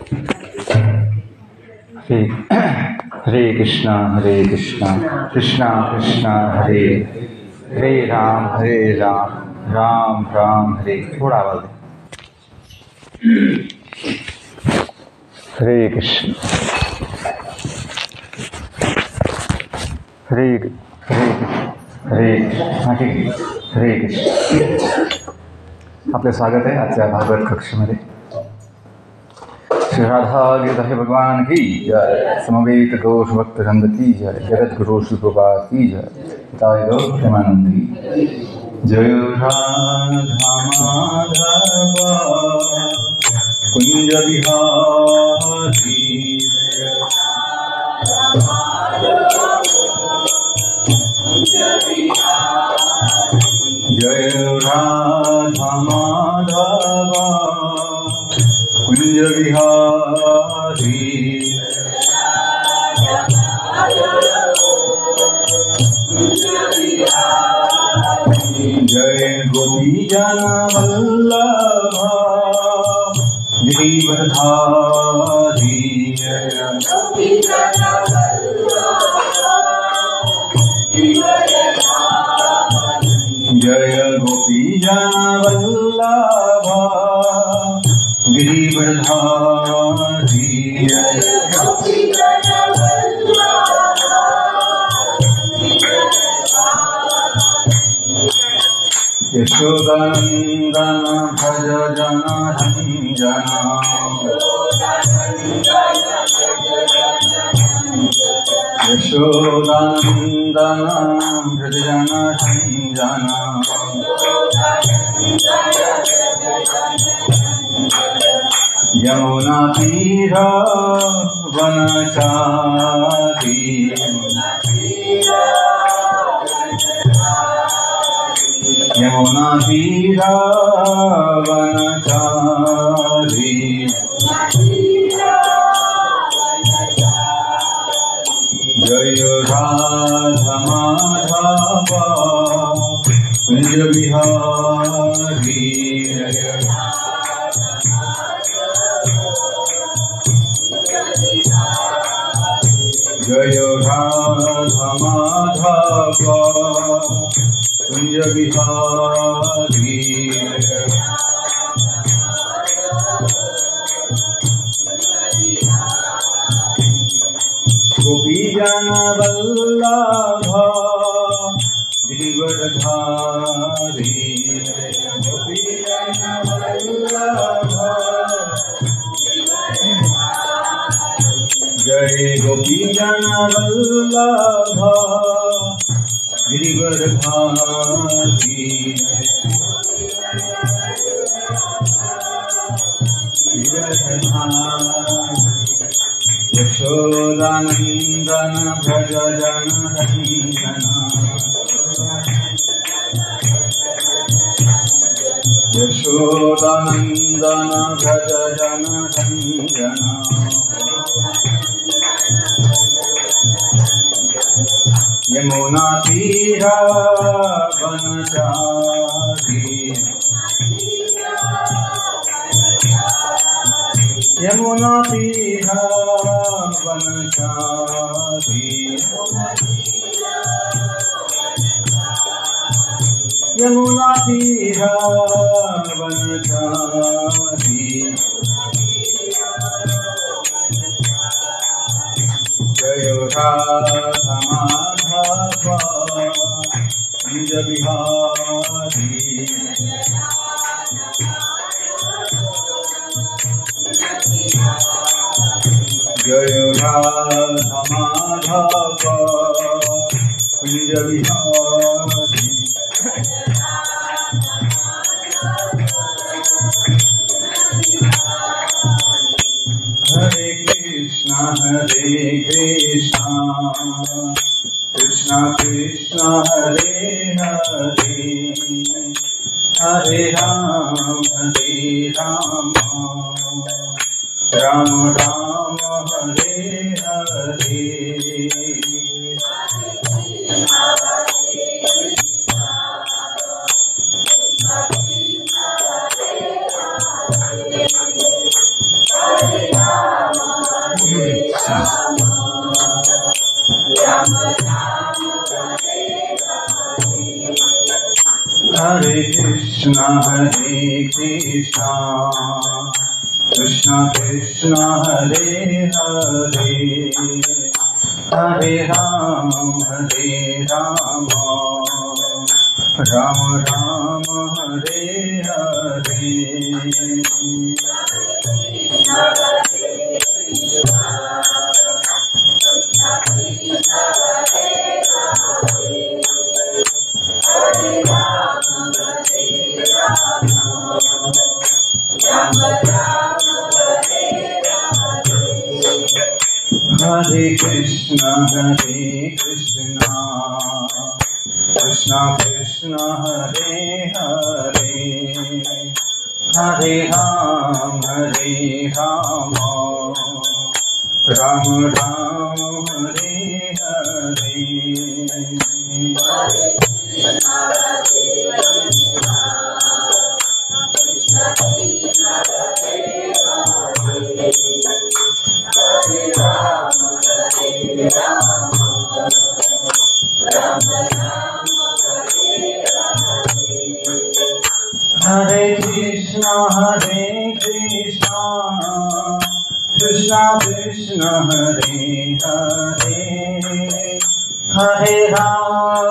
हरे हरे कृष्णा कृष्णा कृष्णा हरे हरे राम राम राम हरे। थोड़ा आवाज हरे कृष्ण हरे हरे हरे हरे कृष्ण। आपले स्वागत आहे आजच्या भागवत कक्षेमध्ये। श्री राधा गिरधर भगवान की जय, समवेत गौश भक्त वृंद की जय, जगत गुरु श्री प्रभुपाद की जय, हिताय गौ प्रेमानंद की जय। राधा माधव कुंज बिहारी जय राधा माधव कुंज बिहारी जय गोपी जन वल्लभ गिरिवरधारी जय गोपी जन वल्लभ गिरिवरधारी यशोदानंदन भज जन रंजना यशोदानंदन भज जन रंजना यमुना तीर वनचारी यमुना तीर वनचारी जय राधा माधव कुंज बिहारी जय राधा माधव कुंज बिहारी गोपी जन वल्लभ गिरिवरधारी गोपी जन वल्लभ जय गोपी जन वल्लभ गिरिवरधारी यशोदानंदन भज जन रंजना यशोदानंदन भज जन रंजना यमुना तीर वनचारी यमुना तीर वनचारी यमुना तीर वनचारी जय राधा माधव कुंज बिहारी जय राधा माधव कुंज बिहारी हरे Krishna Krishna Krishna Hare Hare Hare Ram Ram Ram Hare Hare Hare Hare Krishna Krishna Krishna Hare Hare Hare Ram Ram Ram Hare Hare Hare Krishna Krishna Krishna Hare Hare Hare Ram Ram Ram Hare Hare Hare Krishna Krishna Krishna Hare Hare Hare Ram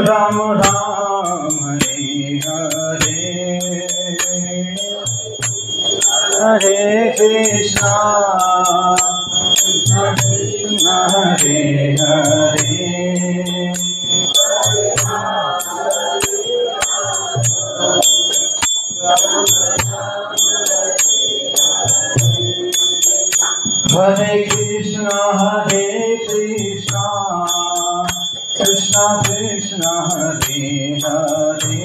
Ram Ram Hare Hare Hare Krishna Krishna Hare Hare Hare Krishna Krishna Krishna Hare Hare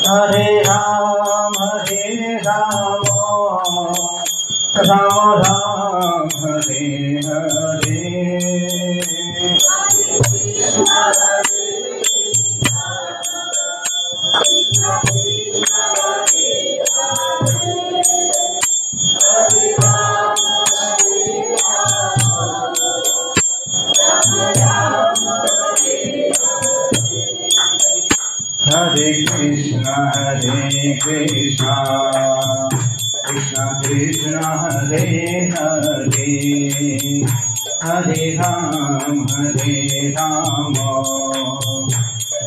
Hare Ram Ram Ram Hare Hare Hare Krishna Krishna Krishna Hare Hare Hare Ram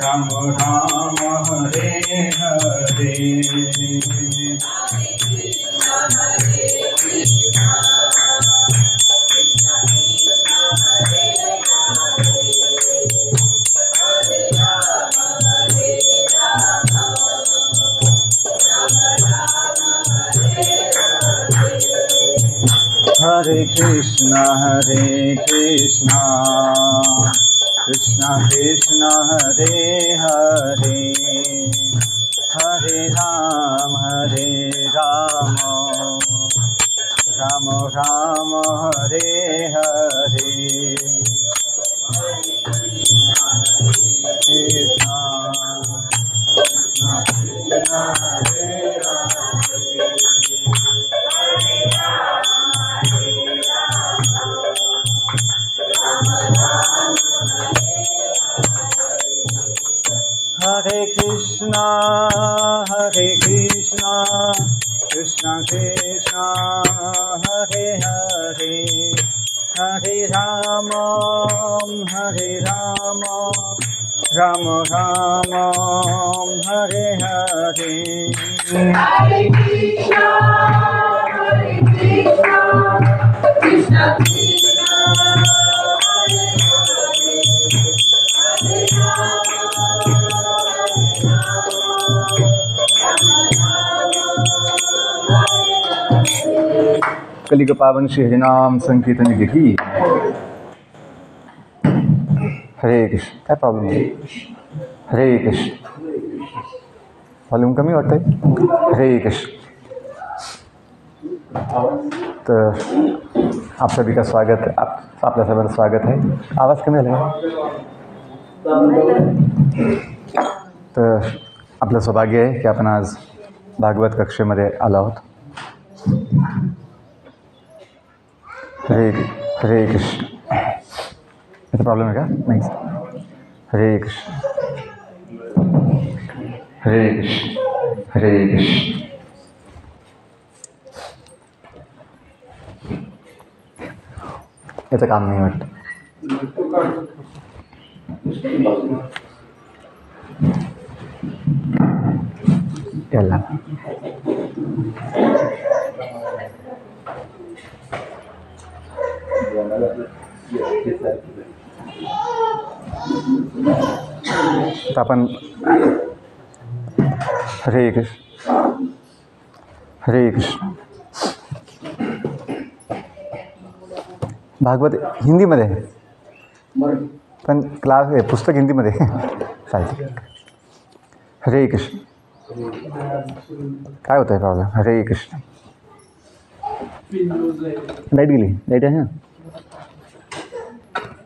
Ram Ram Hare Hare Hare Krishna Krishna Krishna Hare Hare Hare Ram Ram Ram Hare Hare Krishna Hare Hare Krishna Krishna Krishna Hare Hare Hare Ram Ram Ram Hare Hare Hare Krishna Krishna Krishna Hare Hare Hare colleague पावन श्री हरिनाम संकीर्तन की हरे कृष्ण. काय problem आहे? हरे Krishna. Volume कमी वाटतंय? हरे कृष्ण. तर आप सभी का स्वागत है. आपल्या सर्वांचं स्वागत आहे. आवाज कमी झाला का? तर आपलं सौभाग्य आहे की आपण आज भागवत कक्षेमध्ये आलो आहोत. हरे कृष्ण. याचा प्रॉब्लेम आहे का? नाही. हरे कृष्ण. हरे कृष्ण. हरे कृष्ण. याचं काम नाही वाटतं. याला आता आपण हरे कृष्ण. हरे कृष्ण. भागवत हिंदीमध्ये आहे, पण क्लास आहे, पुस्तक हिंदीमध्ये चालते. हरे कृष्ण. काय होतं आहे प्रॉब्लेम? हरे कृष्ण. लाईट गेली. लाईट आहे ना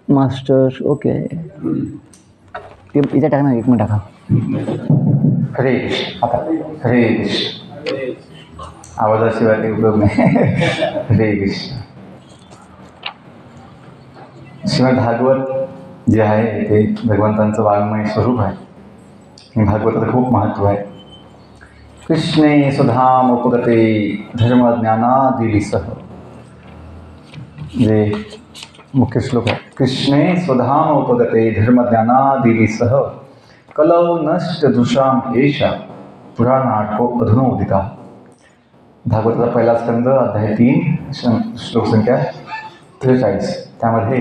मास्टर. ओके, इथे टाका ना, 1 मिनिट टाका. हरे कृष्ण. आता हरे कृष्ण. आवाजाशिवाय काही उपयोग नाही. हरे कृष्ण. श्रीमद भागवत जे आहे ते भगवंतांचं वाङ्मय स्वरूप आहे. भागवताचं खूप महत्त्व आहे. कृष्णे सुधामुपगते धर्मज्ञानादिविसह, जे मुख्य श्लोक आहे. कृष्णे स्वधामुपगते धर्मज्ञानादिविसह कलौ नष्टदृशाम एषा पुराणाटको अधुनोदिता. भागवताचा पहिला स्कंद, अध्याय 3, श्लोक संख्या 43. त्यामध्ये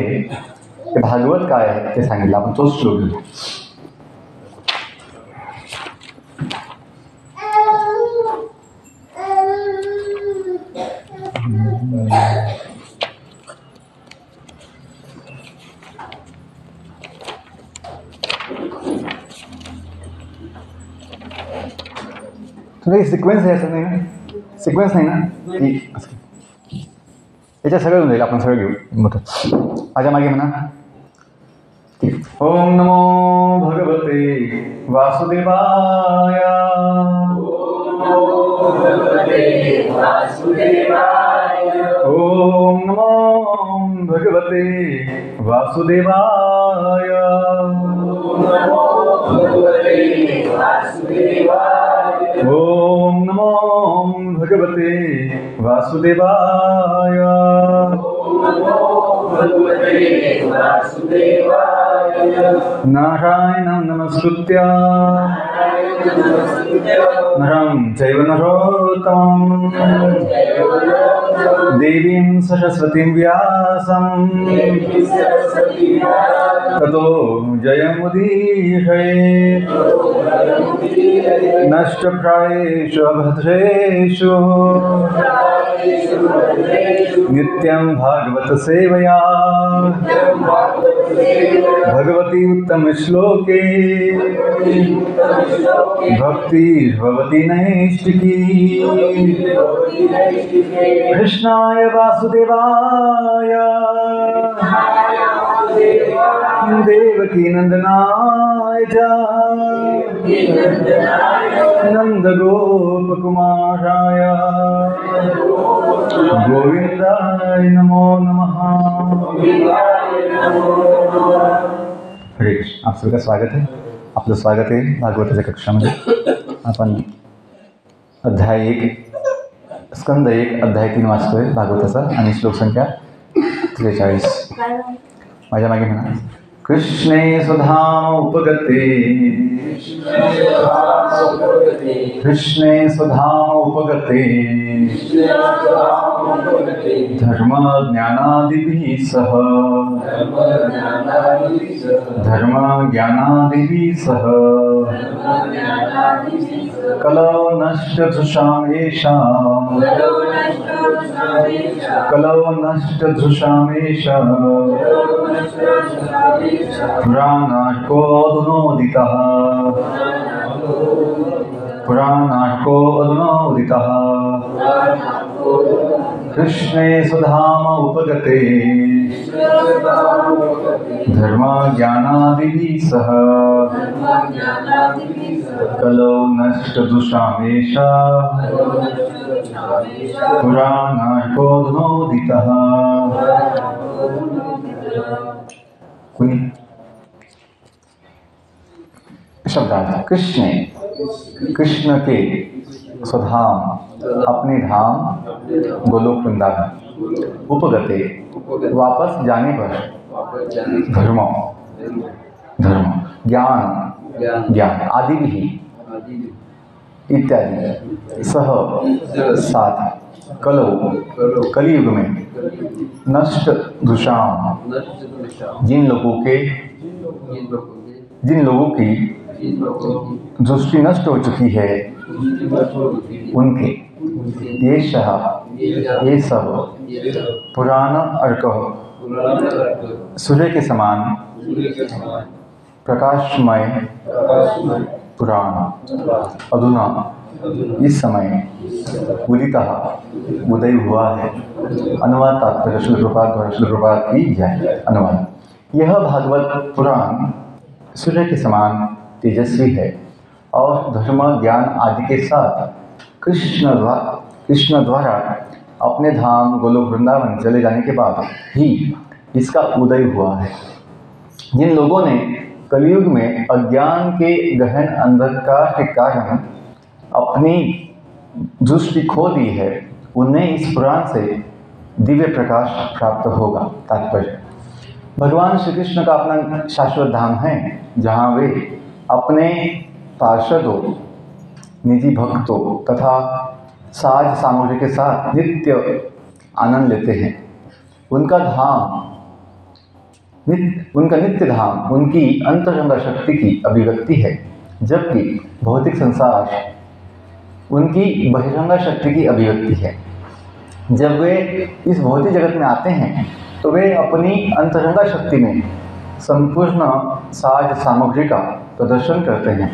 ते भागवत काय आहे ते सांगितलं. आपण तोच श्लोक घेऊ. तुम्ही सिक्वेन्स आहे असं नाही ना? सिक्वेन्स नाही ना? याच्यात सगळं होऊन जाईल. आपण सगळं घेऊ. मोठं माझ्या मागे म्हणा. ओम नमो भगवते वासुदेवाय. ओम नमो भगवते वासुदेवाय. ओम नमो भगवते वासुदेवाय. नारायणं नमस्कृत्य नरं चैव नरोत्तमं देवीं सरस्वतीं व्यासं ततो जयमुदीरयेत्. नष्टप्रायेषु भद्रेषु नित्यं भागवत सेवया भगवती उत्तमश्लोके भक्तिर्भवति नैष्टिकी. कृष्णाय वासुदेवाय देवकी नंदनाय च नंदगोपकुमाराय गोविंदाय नमो नमः. हरे कृष्ण. आप सबका स्वागत है. आपलं स्वागत आहे भागवताच्या कक्षामध्ये. आपण अध्याय 1 स्कंद 1 अध्याय 3 वाचतोय भागवताचा आणि श्लोक संख्या 43. माझ्या मागे म्हणा. कृष्णे सुधाम उपगते. कृष्णे सुधाम उपगते धर्म ज्ञानादिभिः सह. धर्म ज्ञानादिभिः सह कलौ नष्टधृषामेषा. कलौ नष्टधृषामेषा पुराणार्कोऽधुनोदितः. पुराणार्कोऽधुनोदितः. कृष्णे सुधाम उपगते धर्म ज्ञानादिभिः सह कलो नष्ट दुषामेशा पुराणार्कोधोदितः। कुनी शब्दार्थ कृष्ण के स्वधाम अपने धाम गोलोक वृंदावन उपगते वापस जाने पर धर्म ज्ञान आदि भी इत्यादि सह साथ कलियुग में नष्ट दुषाम जिन लोगों की दृष्टि नष्ट हो चुकी है उनके ये सब पुराण अर्क सूर्य के समान प्रकाशमय पुराण अधुना इस समय उदय हुआ है। अनुवाद तात्पर्य श्रील प्रभुपाद द्वारा श्रील प्रभुपाद की जय। अनुवाद। यह भागवत पुराण सूर्य के समान तेजस्वी है और धर्म ज्ञान आदि के साथ कृष्ण द्वारा अपने धाम गोलोक वृंदावन चले जाने के बाद ही इसका उदय हुआ है। जिन लोगों ने कलयुग में अज्ञान के गहन अंधकार के कारण अपनी दृष्टि खो दी है उन्हें इस पुराण से दिव्य प्रकाश प्राप्त होगा। तात्पर्य भगवान श्री कृष्ण का अपना शाश्वत धाम है जहाँ वे अपने पार्षदों निजी भक्तों तथा साज सामग्री के साथ नित्य आनंद लेते हैं। उनका नित्य धाम उनकी अंतरंग शक्ति की अभिव्यक्ति है, जबकि भौतिक संसार उनकी बहिरंग शक्ति की अभिव्यक्ति है। जब वे इस भौतिक जगत में आते हैं तो वे अपनी अंतरंग शक्ति में संपूर्ण साज सामग्री का प्रदर्शन करते हैं,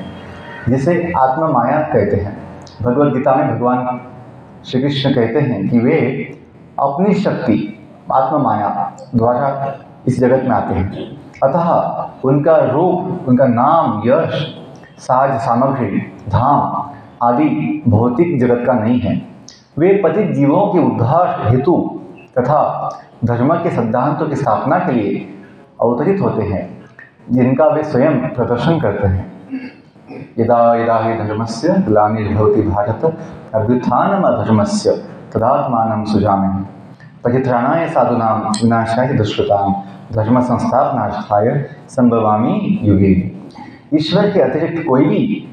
जिसे आत्मा माया कहते हैं। भगवद गीता में भगवान श्री कृष्ण कहते हैं कि वे अपनी शक्ति आत्मा माया द्वारा इस जगत में आते हैं, अतः उनका रूप, उनका नाम, यश, साज सामग्री, धाम आदि भौतिक जगत का नहीं है। वे पतित जीवों के उद्धार हेतु तथा धर्म के सिद्धांतों की स्थापना के लिए अवतरित होते हैं, जिनका वे स्वयं प्रदर्शन करते हैं। यदा यदा हि धर्मस्य ग्लानिर्भवति भारत अभ्युत्थानम् अधर्मस्य तदात्मानं सृजाम्यहम् परित्राणाय साधूनां विनाशाय दुष्कृतां धर्म संस्थापनार्थाय संभवामि युगे। ईश्वर के अतिरिक्त कोई भी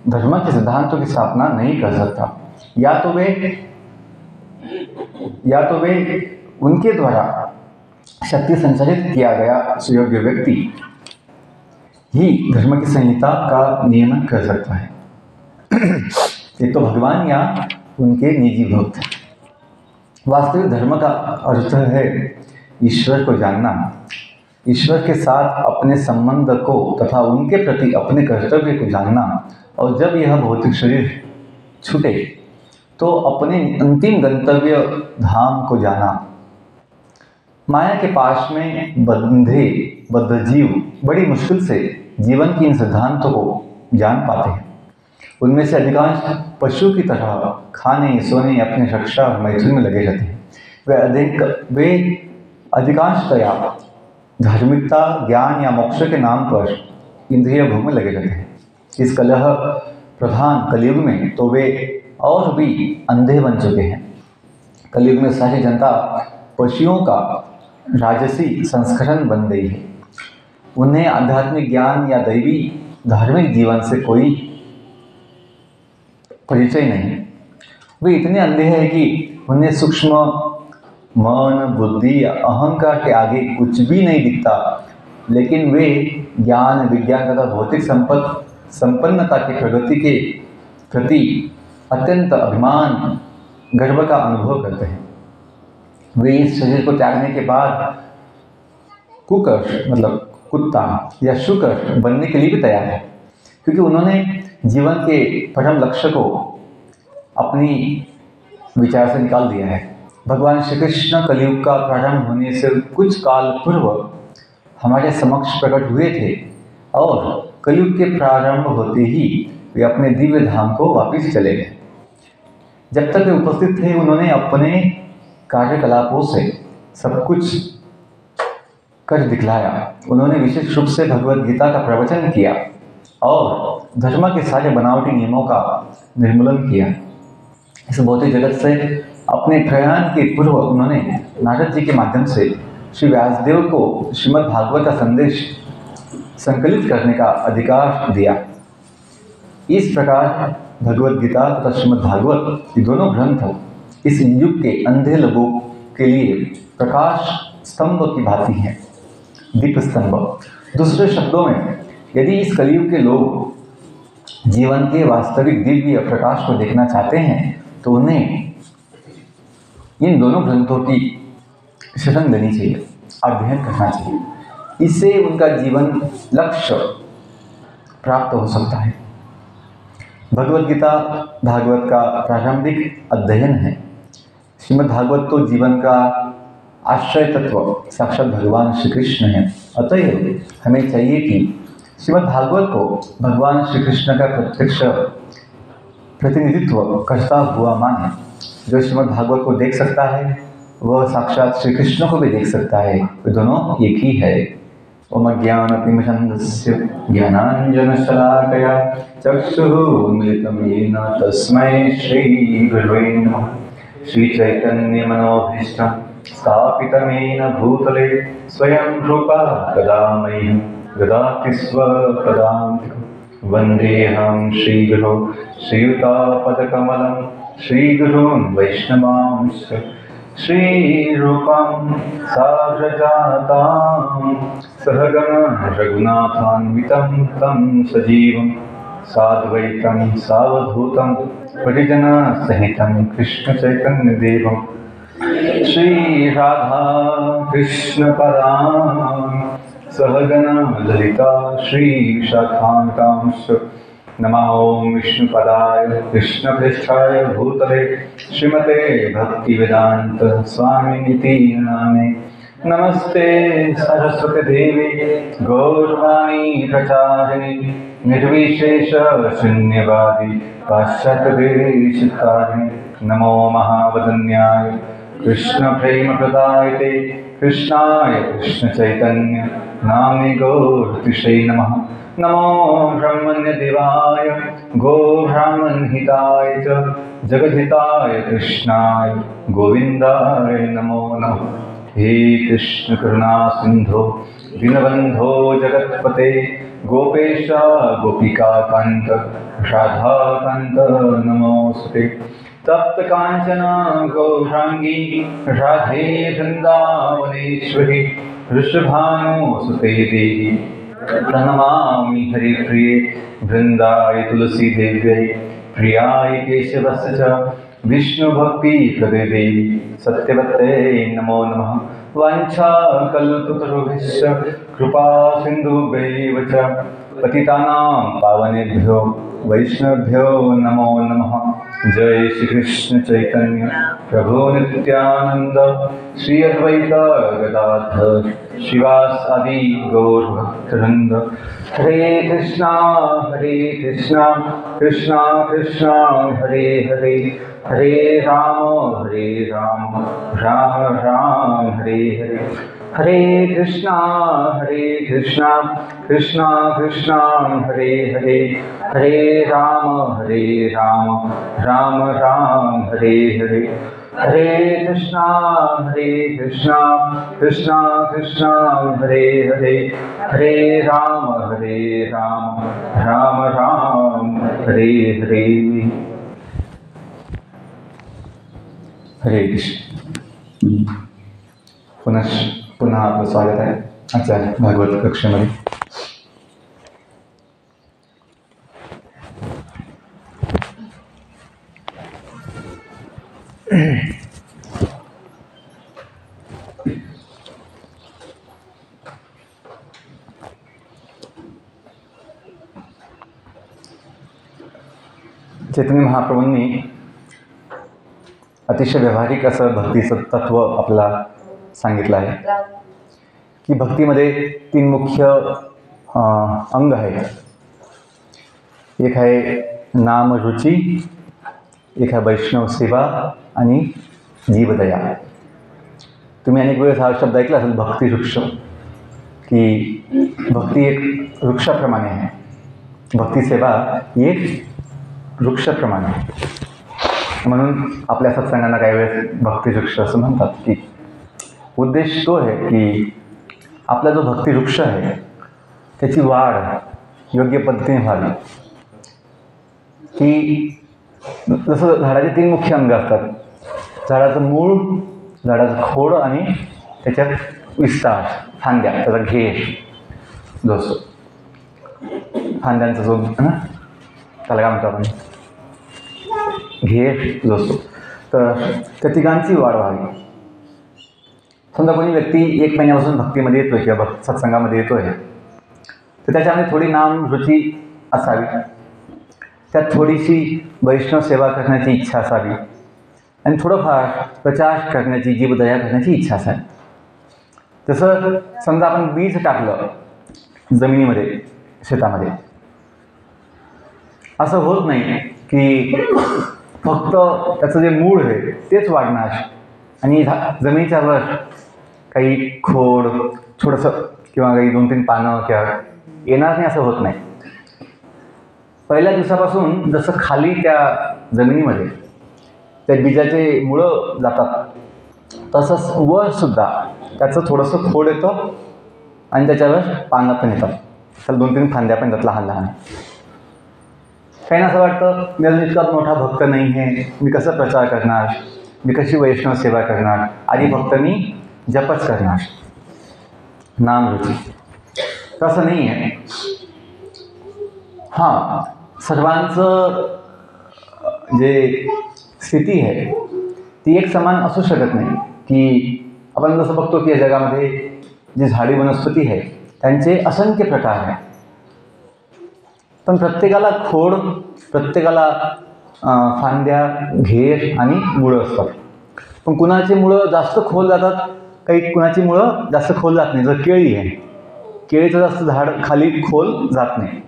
धर्म के सिद्धांतों की स्थापना नहीं कर सकता। या तो वे उनके द्वारा शक्ति संचालित किया गया सुयोग्य व्यक्ति ही धर्म की संहिता का नियमन कर सकता है। ये तो भगवान या उनके निजी भक्त। वास्तविक धर्म का अर्थ है ईश्वर को जानना, ईश्वर के साथ अपने संबंध को तथा उनके प्रति अपने कर्तव्य को जानना, और जब यह भौतिक शरीर छूटे तो अपने अंतिम गंतव्य धाम को जाना। माया के पास में बद्ध जीव बड़ी मुश्किल से जीवन के इन सिद्धांतों को जान पाते हैं। उनमें से अधिकांश पशु की तरह खाने सोने अपने रक्षा और मैथुन में लगे रहते हैं। वे अधिकांशतया धार्मिकता, ज्ञान या मोक्ष के नाम पर इंद्रिय भोग में लगे रहते हैं। इस कलह प्रधान कलयुग में तो वे और भी अंधे बन चुके हैं। कलयुग में सारी जनता पशुओं का राजसी संस्करण बन गई है। उन्हें आध्यात्मिक ज्ञान या दैवी धार्मिक जीवन से कोई परिचय नहीं। वे इतने अंधे हैं कि उन्हें सूक्ष्म मन, बुद्धि या अहंकार के आगे कुछ भी नहीं दिखता, लेकिन वे ज्ञान, विज्ञान तथा भौतिक संपन्नता की प्रगति के प्रति अत्यंत अभिमान, गर्व का अनुभव करते हैं। वे इस शरीर को त्यागने के बाद कुकर मतलब कुत्ता या शुकर बनने के लिए भी तैयार है, क्योंकि उन्होंने जीवन के परम लक्ष्य को अपनी विचार से निकाल दिया है। भगवान श्री कृष्ण कलयुग का प्रारंभ होने से कुछ काल पूर्व हमारे समक्ष प्रकट हुए थे और कलयुग के प्रारंभ होते ही वे अपने दिव्य धाम को वापस चले गए। जब तक वे उपस्थित थे उन्होंने अपने कार्यकलापों से सब कुछ कर दिखलाया। उन्होंने विशेष रूप से भगवद गीता का प्रवचन किया और धर्म के सारे बनावटी नियमों का निर्मूलन किया। इस भौतिक जगत से अपने प्रयाण के पूर्व उन्होंने नारद जी के माध्यम से श्री व्यासदेव को श्रीमद् भागवत का संदेश संकलित करने का अधिकार दिया। इस प्रकार भगवद गीता तथा श्रीमद् भागवत ये दोनों ग्रंथ इस युग के अंधे लोगों के लिए प्रकाश स्तंभ की भांति हैं, दीप स्तंभ। दूसरे शब्दों में, यदि इस कलयुग के लोग जीवन के वास्तविक दिव्य प्रकाश को देखना चाहते हैं तो उन्हें इन दोनों ग्रंथों की शरण लेनी चाहिए, अध्ययन करना चाहिए। इससे उनका जीवन लक्ष्य प्राप्त हो सकता है। भगवद गीता भागवत का प्रारंभिक अध्ययन है। श्रीमद् भागवत तो जीवन का आश्रय तत्व साक्षात भगवान श्री कृष्ण है। अतएव हमें चाहिए कि श्रीमद् भागवत को भगवान श्री कृष्ण का प्रत्यक्ष प्रतिनिधित्व करता हुआ माने। जो श्रीमद् भागवत को देख सकता है वह साक्षात श्री कृष्ण को भी देख सकता है। वे दोनों एक ही है। ओम ज्ञानतिमिषन्धस्य ज्ञानाञ्जनशलाकया चक्षुरुन्मिलितं येन तस्मै श्रीगुरवे नमः। श्रीचैतन्यमनोभीष्टं स्थापितं येन भूतले स्वयं रूपा कदा मह्यं ददाति स्वपदान्तिकं। वन्देऽहं श्रीगुरो श्रीयुतापदकमलं श्रीगुरून् वैष्णवांश्च श्रीरूपं साग्रजातां सहगण रघुनाथान्वितं तं सजीवं साद्वैतं सावधूतं परिजनसहितं कृष्णचैतन्यदेवं श्रीराधा कृष्णपदां सहगण ललिता श्रीशाखान्वितांश्च। नमः ओं विष्णुपदाय कृष्णपृष्ठाय भूतले श्रीमते भक्तिवेदांत स्वामिनिति नामे। नमस्ते सरस्वती देवी गौरवाणी प्रचारिणे निर्विशेष शून्यवादी पाश्चात्यदेशतारिणे। नमो महावदन्याय कृष्ण प्रेम प्रदायते कृष्णाय कृष्ण चैतन्य नाम्ने गौरतिशे नमः। नमो ब्रह्मण्य देवाय गो ब्राह्मण हिताय च जगद्हिताय कृष्णाय गोविंदाय नमो नमः। हे कृष्ण करुणा सिंधो दीनबंधो जगत्पते गोपेश गोपिका कांत राधा कांत नमोस्तुते। तप्त कांचन गौरांगी राधे वृंदावनेश्वरी वृषभानुसुते देवी प्रणमामि हरिप्रिये वृंदाय तुलसी देव्यै प्रियाय केशवस्य च विष्णुभक्ति प्रदे देवी सत्यवत्यै नमो नमः। वाञ्छाकल्पतरुभ्यश्च कृपा सिन्धुभ्यैव च पतितानां पावनेभ्यो वैष्णवेभ्यो नमो नमः। जय श्री कृष्ण चैतन्य प्रभु नित्यानंद श्री अद्वैत गदाधर श्रीवासादि गौर भक्तवृंद। हरे कृष्णा कृष्णा कृष्णा हरे हरे हरे राम राम राम हरे हरे। हरे कृष्णा कृष्णा कृष्णा हरे हरे हरे राम राम राम हरे हरे। हरे कृष्णा कृष्णा कृष्णा हरे हरे हरे राम राम राम हरे हरे। हरे कृष्ण। पुन्हा आपलं स्वागत आहे आजच्या भागवत कक्षेमध्ये। चैतन्य महाप्रभूंनी अतिशय व्यावहारिक असं भक्तीचं तत्व आपल्याला सांगितलं आहे की भक्तीमध्ये तीन मुख्य अंग आहेत, एक आहे नाम रुची, एक आहे वैष्णव सेवा आणि जीवदया. तुम्ही अनेक वेळेस हा शब्द ऐकला असेल, भक्ती वृक्ष, की भक्ती एक वृक्षाप्रमाणे आहे, भक्ती सेवा ही एक वृक्षाप्रमाणे आहे. म्हणून आपल्या सत्संगांना काही वेळेस भक्ती वृक्ष असं म्हणतात, की उद्देश तो आहे की आपला जो भक्ती वृक्ष आहे त्याची वाढ योग्य पद्धतीने व्हावी. की जसं झाडाचे 3 मुख्य अंग असतात, झाडाचं मूळ, झाडाचं खोड आणि त्याच्यात विस्तार, फांद्या, त्याचा घेर जो असतो, फांद्यांचा जो ना त्याला काय म्हणतो आपण, घेर जो असतो, तर त्या तिघांची वाढ व्हावी. समजा कोणी व्यक्ती 1 महिन्यापासून भक्तीमध्ये येतोय किंवा सत्संगामध्ये येतोय, तर त्याच्यामध्ये थोडी नाम रुची असावी, त्यात थोडीशी वैष्णव सेवा करण्याची इच्छा असावी आणि थोडंफार प्रचार करण्याची, जीवदया करण्याची इच्छा असावी. तसं समजा आपण बीज टाकलं जमिनीमध्ये, शेतामध्ये, असं होत नाही की फक्त त्याचं जे मूळ आहे तेच वाढणार आणि जमिनीच्या वर काही खोड थोडंसं किंवा काही 2-3 पानं किंवा येणार नाही, असं होत नाही. पहिल्या दिवसापासून जसं खाली त्या जमिनीमध्ये त्या बीजाचे मुळं जातात, तसंच वरसुद्धा त्याचं थोडंसं खोड येतं आणि त्याच्यावर पानं पण येतात, त्याला 2-3 फांद्या पण येतात लहान लहान. काही असं वाटतं मी अजून इतका मोठा भक्त नाही आहे, मी कसं प्रचार करणार, मी कशी वैष्णव सेवा करणार, आधी फक्त मी जपच करणार, नाम रुची. तसं नाही आहे. हां, सर्वांचं जे स्थिती आहे ती एक समान असू शकत नाही. की आपण जसं बघतो की या जगामध्ये जी झाडी वनस्पती आहे त्यांचे असंख्य प्रकार आहेत, पण प्रत्येकाला खोड, प्रत्येकाला फांद्या, घेर आणि मुळं असतात. पण कुणाची मुळं जास्त खोल जातात, काही कुणाची मुळं जास्त खोल जात नाही. जर केळी आहे, केळीचं जास्त झाड खाली खोल जात नाही,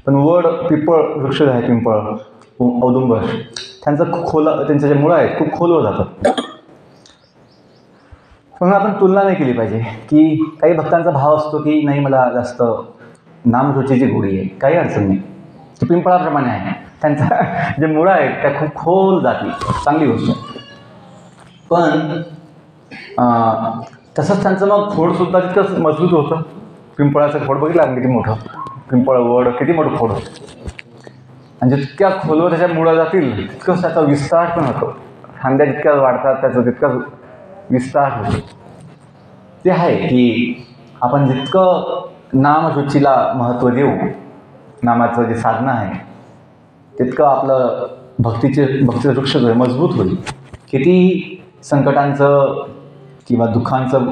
पण वड, पिंपळ वृक्ष आहे, पिंपळ, औदुंबर, त्यांच्या जे मुळं आहेत खूप खोलवर जातात. म्हणून आपण तुलना नाही केली पाहिजे. की काही भक्तांचा भाव असतो की नाही, मला जास्त नामरुचीची गोडी आहे, काही अडचण नाही, ती पिंपळाप्रमाणे आहे, त्यांचा जे मुळं आहेत त्या खूप खोल जाती, चांगली गोष्ट. पण तसंच त्यांचं मग खोडसुद्धा तितकंच मजबूत होतं. पिंपळाचं खोड बघितलं आपण किती मोठं, पिंपळ वड किती मोठं खोड होतं, आणि जितक्या खोलवर त्याच्या मुळं जातील तितकंच त्याचा विस्तार पण होतो. फांद्या जितक्या वाढतात त्याचा तितकाच विस्तार होतो. ते आहे की आपण जितकं नामरुचीला महत्त्व देऊ, नामाचं जे साधनं आहे, तितकं आपलं भक्तीचं वृक्ष जो आहे मजबूत होईल. किती संकटांचं किंवा दुःखांचं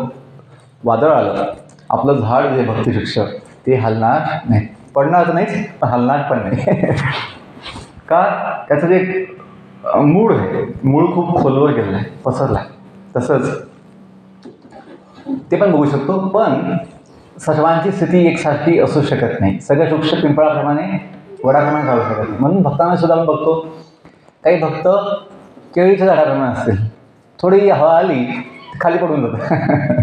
वादळ आलं, आपलं झाड जे भक्तिवृक्ष ते हलणार नाही, पडणार तर नाहीच पण हलणार पण नाही. का? त्याचं जे मूळ आहे, मूळ खूप खोलवर गेलेलं आहे, पसरला आहे. तसंच ते पण बघू शकतो. पण सर्वांची स्थिती एकसारखी असू शकत नाही. सगळे वृक्ष पिंपळाप्रमाणे, वडाप्रमाणे राहू शकत नाही. म्हणून भक्तांना सुद्धा आपण बघतो, काही भक्त केळीच्या झाडाप्रमाणे असतील, थोडी हवा आली खाली पडून जातं.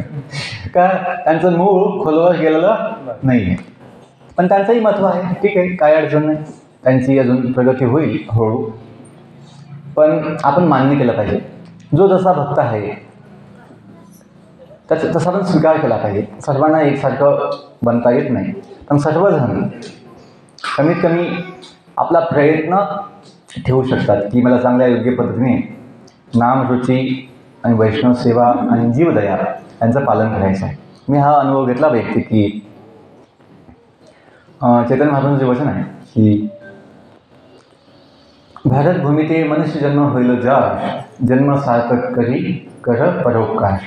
का? त्यांचं मूळ खोलवर गेलेलं नाही आहे. पण त्यांचंही महत्त्व आहे, ठीक आहे, काय अडचण नाही, त्यांची अजून प्रगती होईल हळूहळू. पण आपण मान्य केलं पाहिजे, जो जसा भक्त आहे त्याचा तसा पण स्वीकार केला पाहिजे. सर्वांना एकसारखं बनता येत नाही, पण सर्वजण कमीत कमी आपला प्रयत्न ठेवू शकतात की मला चांगल्या योग्य पद्धतीने नामरुची आणि वैष्णव सेवा आणि जीवदया यांचं पालन करायचं आहे. मी हा अनुभव घेतला वैयक्तिक की चैतन्य महाराजांचं जे वचन आहे की भारतभूमी ते मनुष्य जन्म होईल जा, जन्म सार्थक करी कर परोपकार.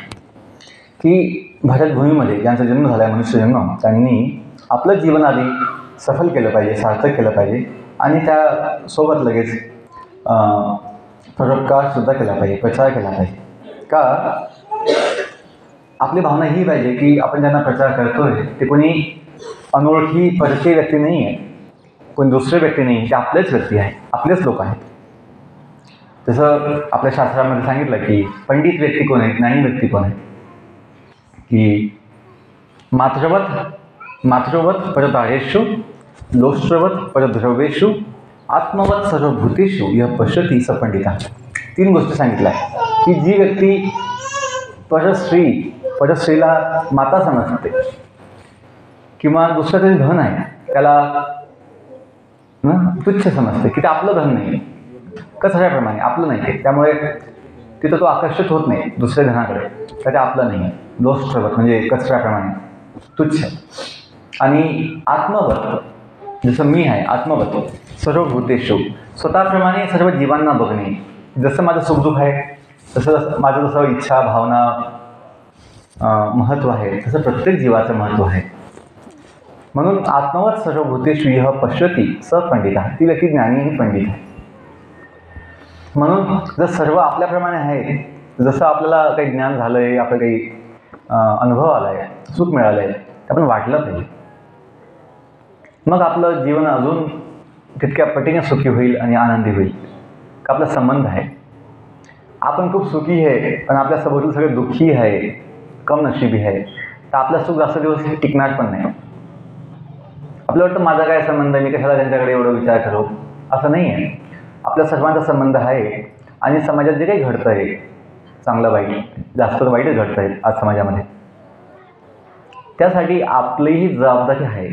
की भारतभूमीमध्ये ज्यांचा जन्म झाला आहे, मनुष्य जन्म, त्यांनी आपलं जीवन आधी सफल केलं पाहिजे, सार्थक केलं पाहिजे आणि त्यासोबत लगेच परोपकारसुद्धा केला पाहिजे, प्रचार केला पाहिजे. का? आपली भावना ही पाहिजे की आपण ज्यांना प्रचार करतोय ते कोणी अनोळखी परिचय व्यक्ती नाही आहे, कोणी दुसरे व्यक्ती नाही, ते आपलेच व्यक्ती आहे, आपलेच लोक आहेत. जसं आपल्या शास्त्रामध्ये सांगितलं की पंडित व्यक्ती कोण आहे, ज्ञानी व्यक्ती कोण आहे, की मातृवत परदारेषु लोष्ट्रवत परद्रव्येषु आत्मवत सर्वभूतेषु यः पश्यति स पंडितः. 3 गोष्टी सांगितल्या की जी व्यक्ती परस्त्रीला माता समजते किंवा दुसरं तरी धन आहे त्याला तुच्छ समजते की ते आपलं धन नाही, कचऱ्याप्रमाणे आपलं नाही ते, त्यामुळे तिथं तो आकर्षित होत नाही दुसऱ्या धनाकडे, तर ते आपलं नाही आहे. लोष्ट्रवत म्हणजे कचऱ्याप्रमाणे तुच्छ. आणि आत्मवत जसं मी आहे, आत्मवत सर्वभूतेषु स्वतःप्रमाणे सर्व जीवांना बघणे. जसं माझं सुखदुःख आहे तसं माझं जसं इच्छा भावना महत्त्व आहे तसं प्रत्येक जीवाचं महत्त्व आहे. म्हणून आत्मवत सर्वभूतेषु यः पश्यति स पंडितः. ती व्यक्ती ज्ञानी आणि पंडित आहे. म्हणून जर सर्व आपल्याप्रमाणे आहे, जसं आपल्याला काही ज्ञान झालं आहे, आपलं काही अनुभव आला आहे, सुख मिळालं आहे, ते आपण वाटलं पाहिजे. मग आपलं जीवन अजून तितक्या पटीने सुखी होईल आणि आनंदी होईल. का आपला संबंध आहे, आपण खूप सुखी आहे पण आपल्या सोबतील सगळे दुःखी आहे, कम नशिबी आहे, तर आपलं सुख जास्त दिवस टिकणार पण नाही. आपलं वाटतं माझा काय संबंध आहे, मी कशाला त्यांच्याकडे एवढं विचार करू, असं नाही आहे. आपल्या सर्वांचा संबंध आहे आणि समाजात जे काही घडतं आहे चांगलं वाईट, जास्त वाईटच घडतं आहे आज समाजामध्ये, त्यासाठी आपलीही जबाबदारी आहे.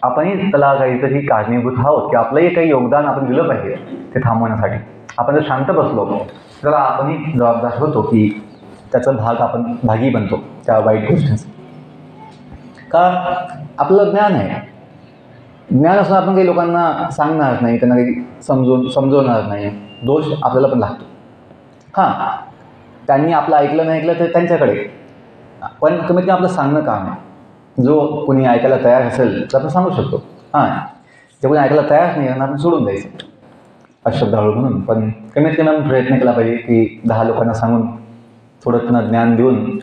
आपणही त्याला काहीतरी कारणीभूत आहोत की आपलंही काही योगदान आपण दिलं पाहिजे ते थांबवण्यासाठी. आपण जर शांत बसलो त्याला आपणही जबाबदार होतो की त्याचा आपण भागी बनतो त्या वाईट गोष्टींचा. का आपलं ज्ञान आहे, ज्ञान असून आपण काही लोकांना सांगणार नाही, त्यांना काही समजवणार नाही, दोष आपल्याला पण लागतो. हां, त्यांनी आपलं ऐकलं नाही ऐकलं तर त्यांच्याकडे, पण कमीत कमी आपलं सांगणं काम आहे. जो कोणी ऐकायला तयार असेल तर आपण सांगू शकतो. हां, जे कोणी ऐकायला तयार नाही आपण सोडून द्यायचं अश्रद्धाळू म्हणून. पण कमीत कमी आपण प्रयत्न केला पाहिजे की 10 लोकांना सांगून थोडं त्यांना ज्ञान देऊन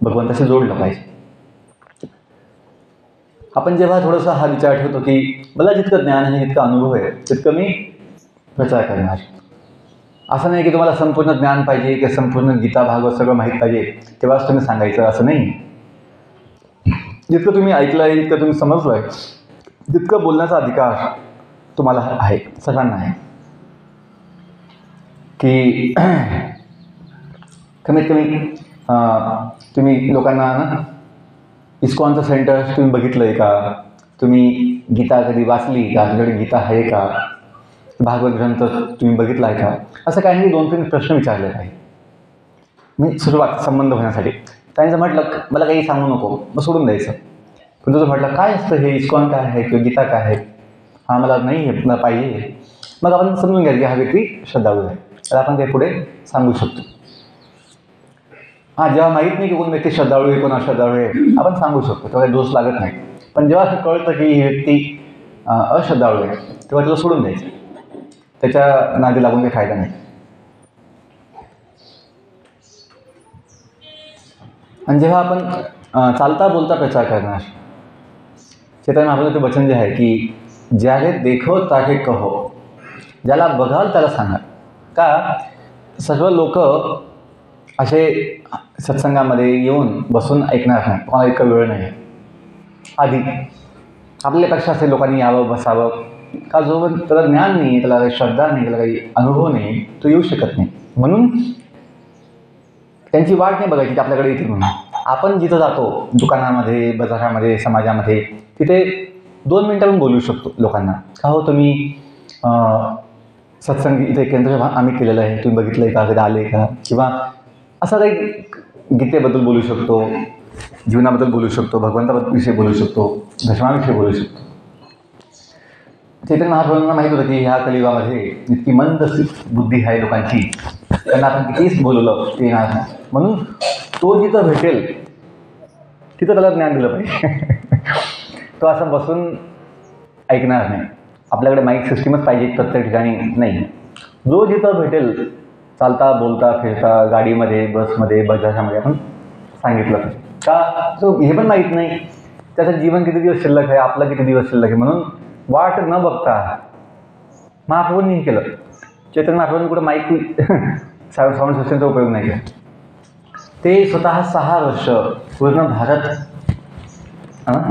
भगवंताशी जोडलं पाहिजे. आपण जेव्हा थोडंसं हा विचार ठेवतो की मला जितकं ज्ञान आहे, जितका अनुभव आहे, तितकं मी प्रचार करणार. असं नाही की तुम्हाला संपूर्ण ज्ञान पाहिजे की संपूर्ण गीता भागवत सगळं माहीत पाहिजे तेव्हाच तुम्ही सांगायचं, असं नाही. जितकं तुम्ही ऐकलं आहे, जितकं तुम्ही समजलं आहे, जितकं बोलण्याचा अधिकार तुम्हाला आहे, सर्वांना आहे. की कमीत कमी तुम्ही लोकांना इस्कॉनचं सेंटर तुम्ही बघितलं आहे का, तुम्ही गीता कधी वाचली का, तुमच्याकडे गीता आहे का, भागवत ग्रंथ तुम्ही बघितला आहे का, असं काही नाही 2-3 प्रश्न विचारले आहे मी सुरुवात संबंध होण्यासाठी. त्यांनी जर म्हटलं मला काही सांगू नको, मग सोडून द्यायचं. पण तुझं म्हटलं काय असतं हे, इस्कॉन काय आहे किंवा गीता काय आहे, हां मला नाही आहे, मला पाहिजे, मग आपण समजून घ्यायचं की हा व्यक्ती श्रद्धाळू आहे, तर आपण ते पुढे सांगू शकतो. हां, जेव्हा माहीत नाही की कोण व्यक्ती श्रद्धाळू आहे कोण अश्रद्धाळू आहे, आपण सांगू शकतो, तेव्हा काही दोष लागत नाही. पण जेव्हा असं कळतं की ही व्यक्ती अश्रद्धाळू आहे तेव्हा त्याला सोडून द्यायचं, त्याच्या नादी लागून काही फायदा नाही. आणि जेव्हा आपण चालता बोलता प्रचार करणार, चैतन्य महाप्रभूचं वचन जे आहे की ज्याले देखो ताके कहो, ज्याला बघाल त्याला सांगा. का सर्व लोक असे सत्संगामध्ये येऊन बसून ऐकणार नाही, कोणाला इतका वेळ नाही. आधी आपल्यापेक्षा असे लोकांनी यावं बसावं, का जो त्याला ज्ञान नाही, त्याला काही श्रद्धा नाही, त्याला काही अनुभव नाही, तो येऊ शकत नाही. म्हणून त्यांची वाट नाही बघायची की आपल्याकडे येतील म्हणून. आपण जिथं जातो दुकानामध्ये, बाजारामध्ये, समाजामध्ये, तिथे 2 मिनिटं बोलू शकतो लोकांना. का हो तुम्ही सत्संग इथे केंद्र आम्ही केलेलं आहे, तुम्ही बघितलं आहे का, कधी आले का, किंवा असं काही गीतेबद्दल बोलू शकतो, जीवनाबद्दल बोलू शकतो, भगवंताविषयी बोलू शकतो, धर्माविषयी बोलू शकतो. चैतन्य महाप्रभूंना माहीत होतं की ह्या कलियुगामध्ये इतकी मंद बुद्धी आहे लोकांची, त्यांना आपण कितीच बोलवलं ते येणार नाही. म्हणून तो जिथं भेटेल तिथं त्याला ज्ञान दिलं पाहिजे. तो असं बसून ऐकणार नाही. आपल्याकडे माईक सिस्टीमच पाहिजे प्रत्येक ठिकाणी नाही. जो जिथं भेटेल चालता बोलता फिरता गाडीमध्ये बसमध्ये बजाजामध्ये आपण सांगितलं पाहिजे. का जो हे पण माहीत नाही त्याचं जीवन किती दिवस शिल्लक आहे, आपलं किती दिवस शिल्लक आहे, म्हणून वाट न बघता महाप्रभूंनी हे केलं. चैतन्य महाप्रभूंनी कुठं माईक साऊंड सिस्टमचा उपयोग नाही केला. ते स्वतः 6 वर्ष पूर्ण भारत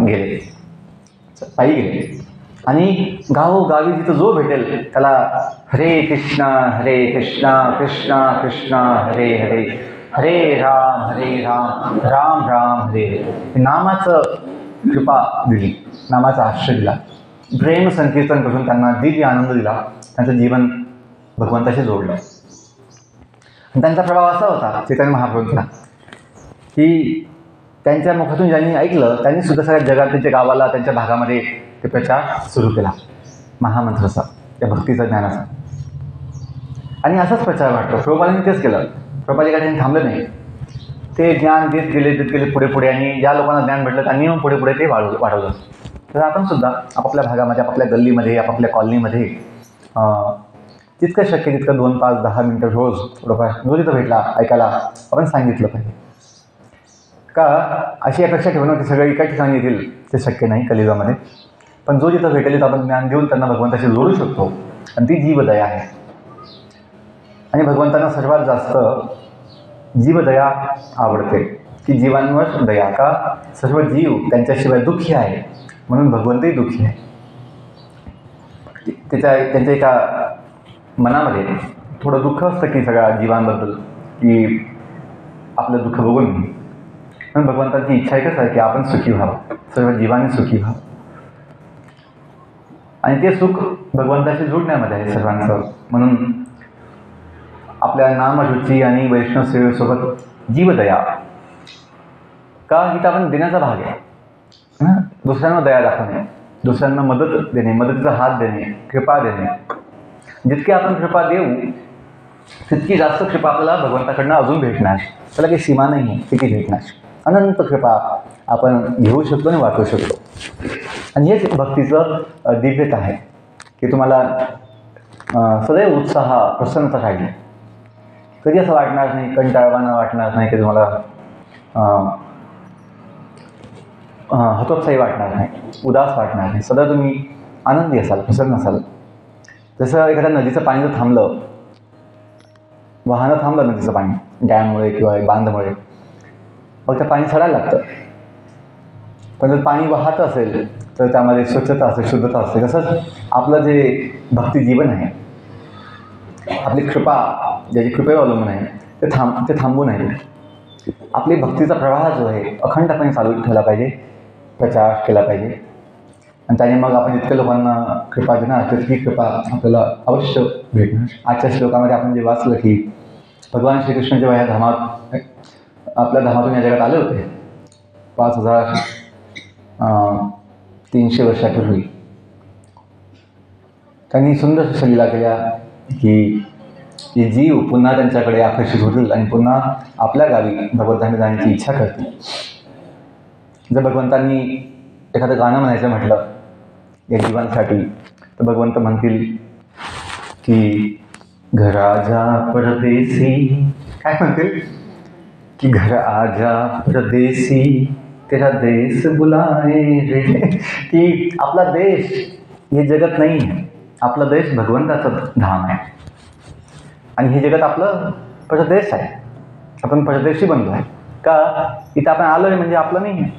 गेले, पायी गेले आणि गावोगावी जिथं जो भेटेल त्याला हरे कृष्णा कृष्णा कृष्णा हरे हरे, हरे राम राम राम हरे हरे. नामाचं कृपा दिली, नामाचा आश्रय दिला, प्रेम संकीर्तन करून त्यांना दिव्य आनंद दिला, त्यांचं जीवन भगवंताशी जोडलं. आणि त्यांचा प्रभाव असा होता चैतन्य महाप्रभूंचा की त्यांच्या मुखातून ज्यांनी ऐकलं त्यांनी सुद्धा सगळ्या जगात, त्यांच्या गावाला, त्यांच्या भागामध्ये ते प्रचार सुरू केला महामंत्राचा, त्या भक्तीचा, ज्ञानाचा. आणि असाच प्रचार वाटतो. प्रभुपादांनी तेच केलं. प्रभुपाद एका ठिकाणी थांबले नाही, ते ज्ञान देत गेले पुढे पुढे, आणि ज्या लोकांना ज्ञान भेटलं त्यांनी मग पुढे पुढे ते वाढवलं. तर आपण सुद्धा आपापल्या भागामध्ये, आपापल्या गल्लीमध्ये, आपापल्या कॉलनीमध्ये जितकं शक्य तितकं 2, 5, 10 मिनटं रोज थोडंफार जो तिथं भेटला ऐकायला आपण सांगितलं पाहिजे. का अशी अपेक्षा ठेवणं की सगळे एका ठिकाणी येतील ते शक्य नाही कलियुगामध्ये. पण जो जिथं भेटेल आपण ज्ञान देऊन त्यांना भगवंताशी जोडू शकतो, आणि ती जीवदया आहे. आणि भगवंतांना सर्वात जास्त जीवदया आवडते, की जीवांवर दया. का सर्व जीव त्यांच्याशिवाय दुःखी आहे, म्हणून भगवंतही दुःखी आहे. त्यांच्या एका मनामध्ये थोडं दुःख असतं की सगळ्या जीवांबद्दल, की आपलं दुःख बघून. म्हणून भगवंताची इच्छा एकच आहे की आपण सुखी व्हावं, सर्व जीवांनी सुखी व्हावं. आणि ते सुख भगवंताशी जोडण्यामध्ये आहे सर्वांचं. म्हणून आपल्या नामरुची आणि वैष्णव सेवेसोबत जीवदया. का इथं आपण देण्याचा भाग आहे, दुसऱ्यांना दया दाखवणे, दुसऱ्यांना मदत देणे, मदतीचा हात देणे, कृपा देणे. जितकी आपण कृपा देऊ तितकी जास्त कृपा आपल्याला भगवंताकडनं अजून भेटणार. त्याला काही सीमा नाही आहे, किती भेटणार. अनंत कृपा आपण घेऊ शकतो आणि वाटू शकतो. आणि हेच भक्तीचं दिव्यता आहे, की तुम्हाला सदैव उत्साह, प्रसन्नता राहील. कधी असं वाटणार नाही, कंटाळवाणं वाटणार नाही, की तुम्हाला हतोत्साही वाटणार नाही, उदास वाटणार नाही. सदा तुम्ही आनंदी असाल, प्रसन्न असाल. जसं एखाद्या नदीचं पाणी जर थांबलं, वाहनं थांबलं नदीचं पाणी डॅममुळे किंवा बांधमुळे, मग त्या पाणी सडायला लागतं. पण जर पाणी वाहत असेल तर त्यामध्ये स्वच्छता असते, शुद्धता असते. तसंच आपलं जे भक्ती जीवन आहे, आपली कृपा, ज्याची कृपेवर अवलंबून आहे, ते थांबू नये. आपली भक्तीचा प्रवाह जो आहे अखंडपणे चालू ठेवला पाहिजे, प्रचार केला पाहिजे. आणि त्याने मग आपण जितक्या लोकांना कृपा देणार तितकी कृपा आपल्याला अवश्य भेटणार. आजच्या श्लोकामध्ये आपण जे वाचलं की भगवान श्रीकृष्ण जेव्हा ह्या धामात, आपल्या धामातून या जगात आले होते 5300 वर्षापूर्वी, त्यांनी सुंदर लीला केल्या की जीव पुन्हा त्यांच्याकडे आकर्षित होतील आणि पुन्हा आपल्या गावी भगवंतांनी जाण्याची इच्छा करतील. जर भगवंतांनी एखादं गाणं म्हणायचं म्हटलं या जीवांसाठी, तर भगवंत म्हणतील की घर आजा परदेसी, काय म्हणतील की घर आजा परदेसी तेरा देश बुलाए रे. की आपला देश हे जगत नाही आहे, आपला देश भगवंताचं धाम आहे. आणि हे जगत आपलं परदेश आहे, आपण परदेशी बनलो आहे. का इथं आपण आलो आहे म्हणजे आपलं नाही आहे.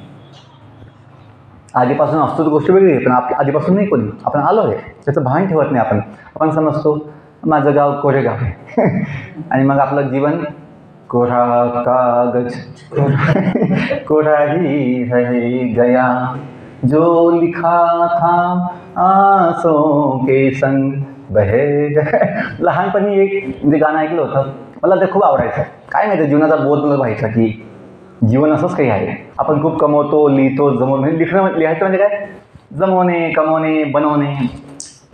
आधीपासून असतो तर गोष्ट वेगळी आहे, पण आधीपासून नाही कोणी, आपण आलो आहे त्याचं भान ठेवत नाही. आपण समजतो माझं गाव कोरेगाव आहे आणि मग आपलं जीवन कोरा कागज कोरा ही रह गया जो लिखा था आसों के संग बहे गया. लहानपणी एक म्हणजे गाणं ऐकलं होतं, मला ते खूप आवडायचं. काय माहिती, जीवनाचा बोध मला व्हायचा की जीवन असंच काही आहे. आपण खूप कमवतो, लिहितो, जमवणे, लिहायचं म्हणजे काय, जमवणे, कमवणे, बनवणे.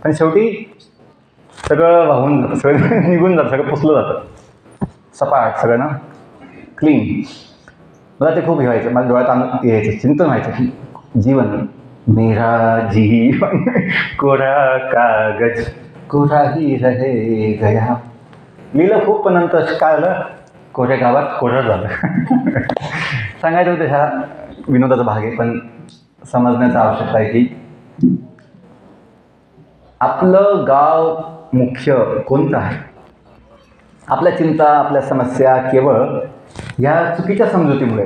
पण शेवटी सगळं वाहून जातं, सगळं निघून जातं, सगळं पुसलं जातं, सपाट सगळं ना, क्लीन. मला ते खूप हे व्हायचं, मला डोळ्यात यायचं, चिंतन व्हायचं की जीवन मेरा जीवन कोरा कागज कोरा ही रहे गया. लिहिलं खूप, पण नंतर काय झालं, कोऱ्या गावात कोरं झालं. सांगायचं होतं ह्या विनोदाचा भाग आहे, पण समजण्याची आवश्यकता आहे की आपलं गाव मुख्य कोणतं आहे. आपल्या चिंता, आपल्या समस्या केवळ ह्या चुकीच्या समजुतीमुळे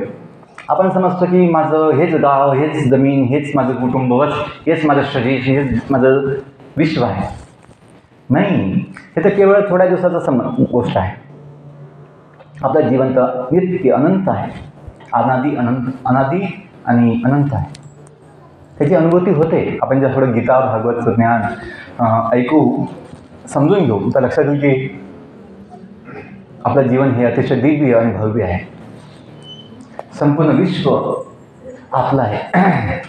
आपण समजतो की माझं हेच गाव, हेच जमीन, हेच माझं कुटुंब, हेच माझं शरीर, हेच माझं विश्व आहे. नाही, हे तर केवळ थोड्या दिवसाचं गोष्ट आहे. आपलं जीवन तर नित्य अनंत आहे, अनादी आणि अनंत आहे. त्याची अनुभूती होते. आपण जेव्हा थोडं गीता भागवतचं ज्ञान ऐकू, समजून घेऊ, तर लक्षात येईल की आपलं जीवन हे अतिशय दिव्य आणि भव्य आहे. संपूर्ण विश्व आपलं आहे.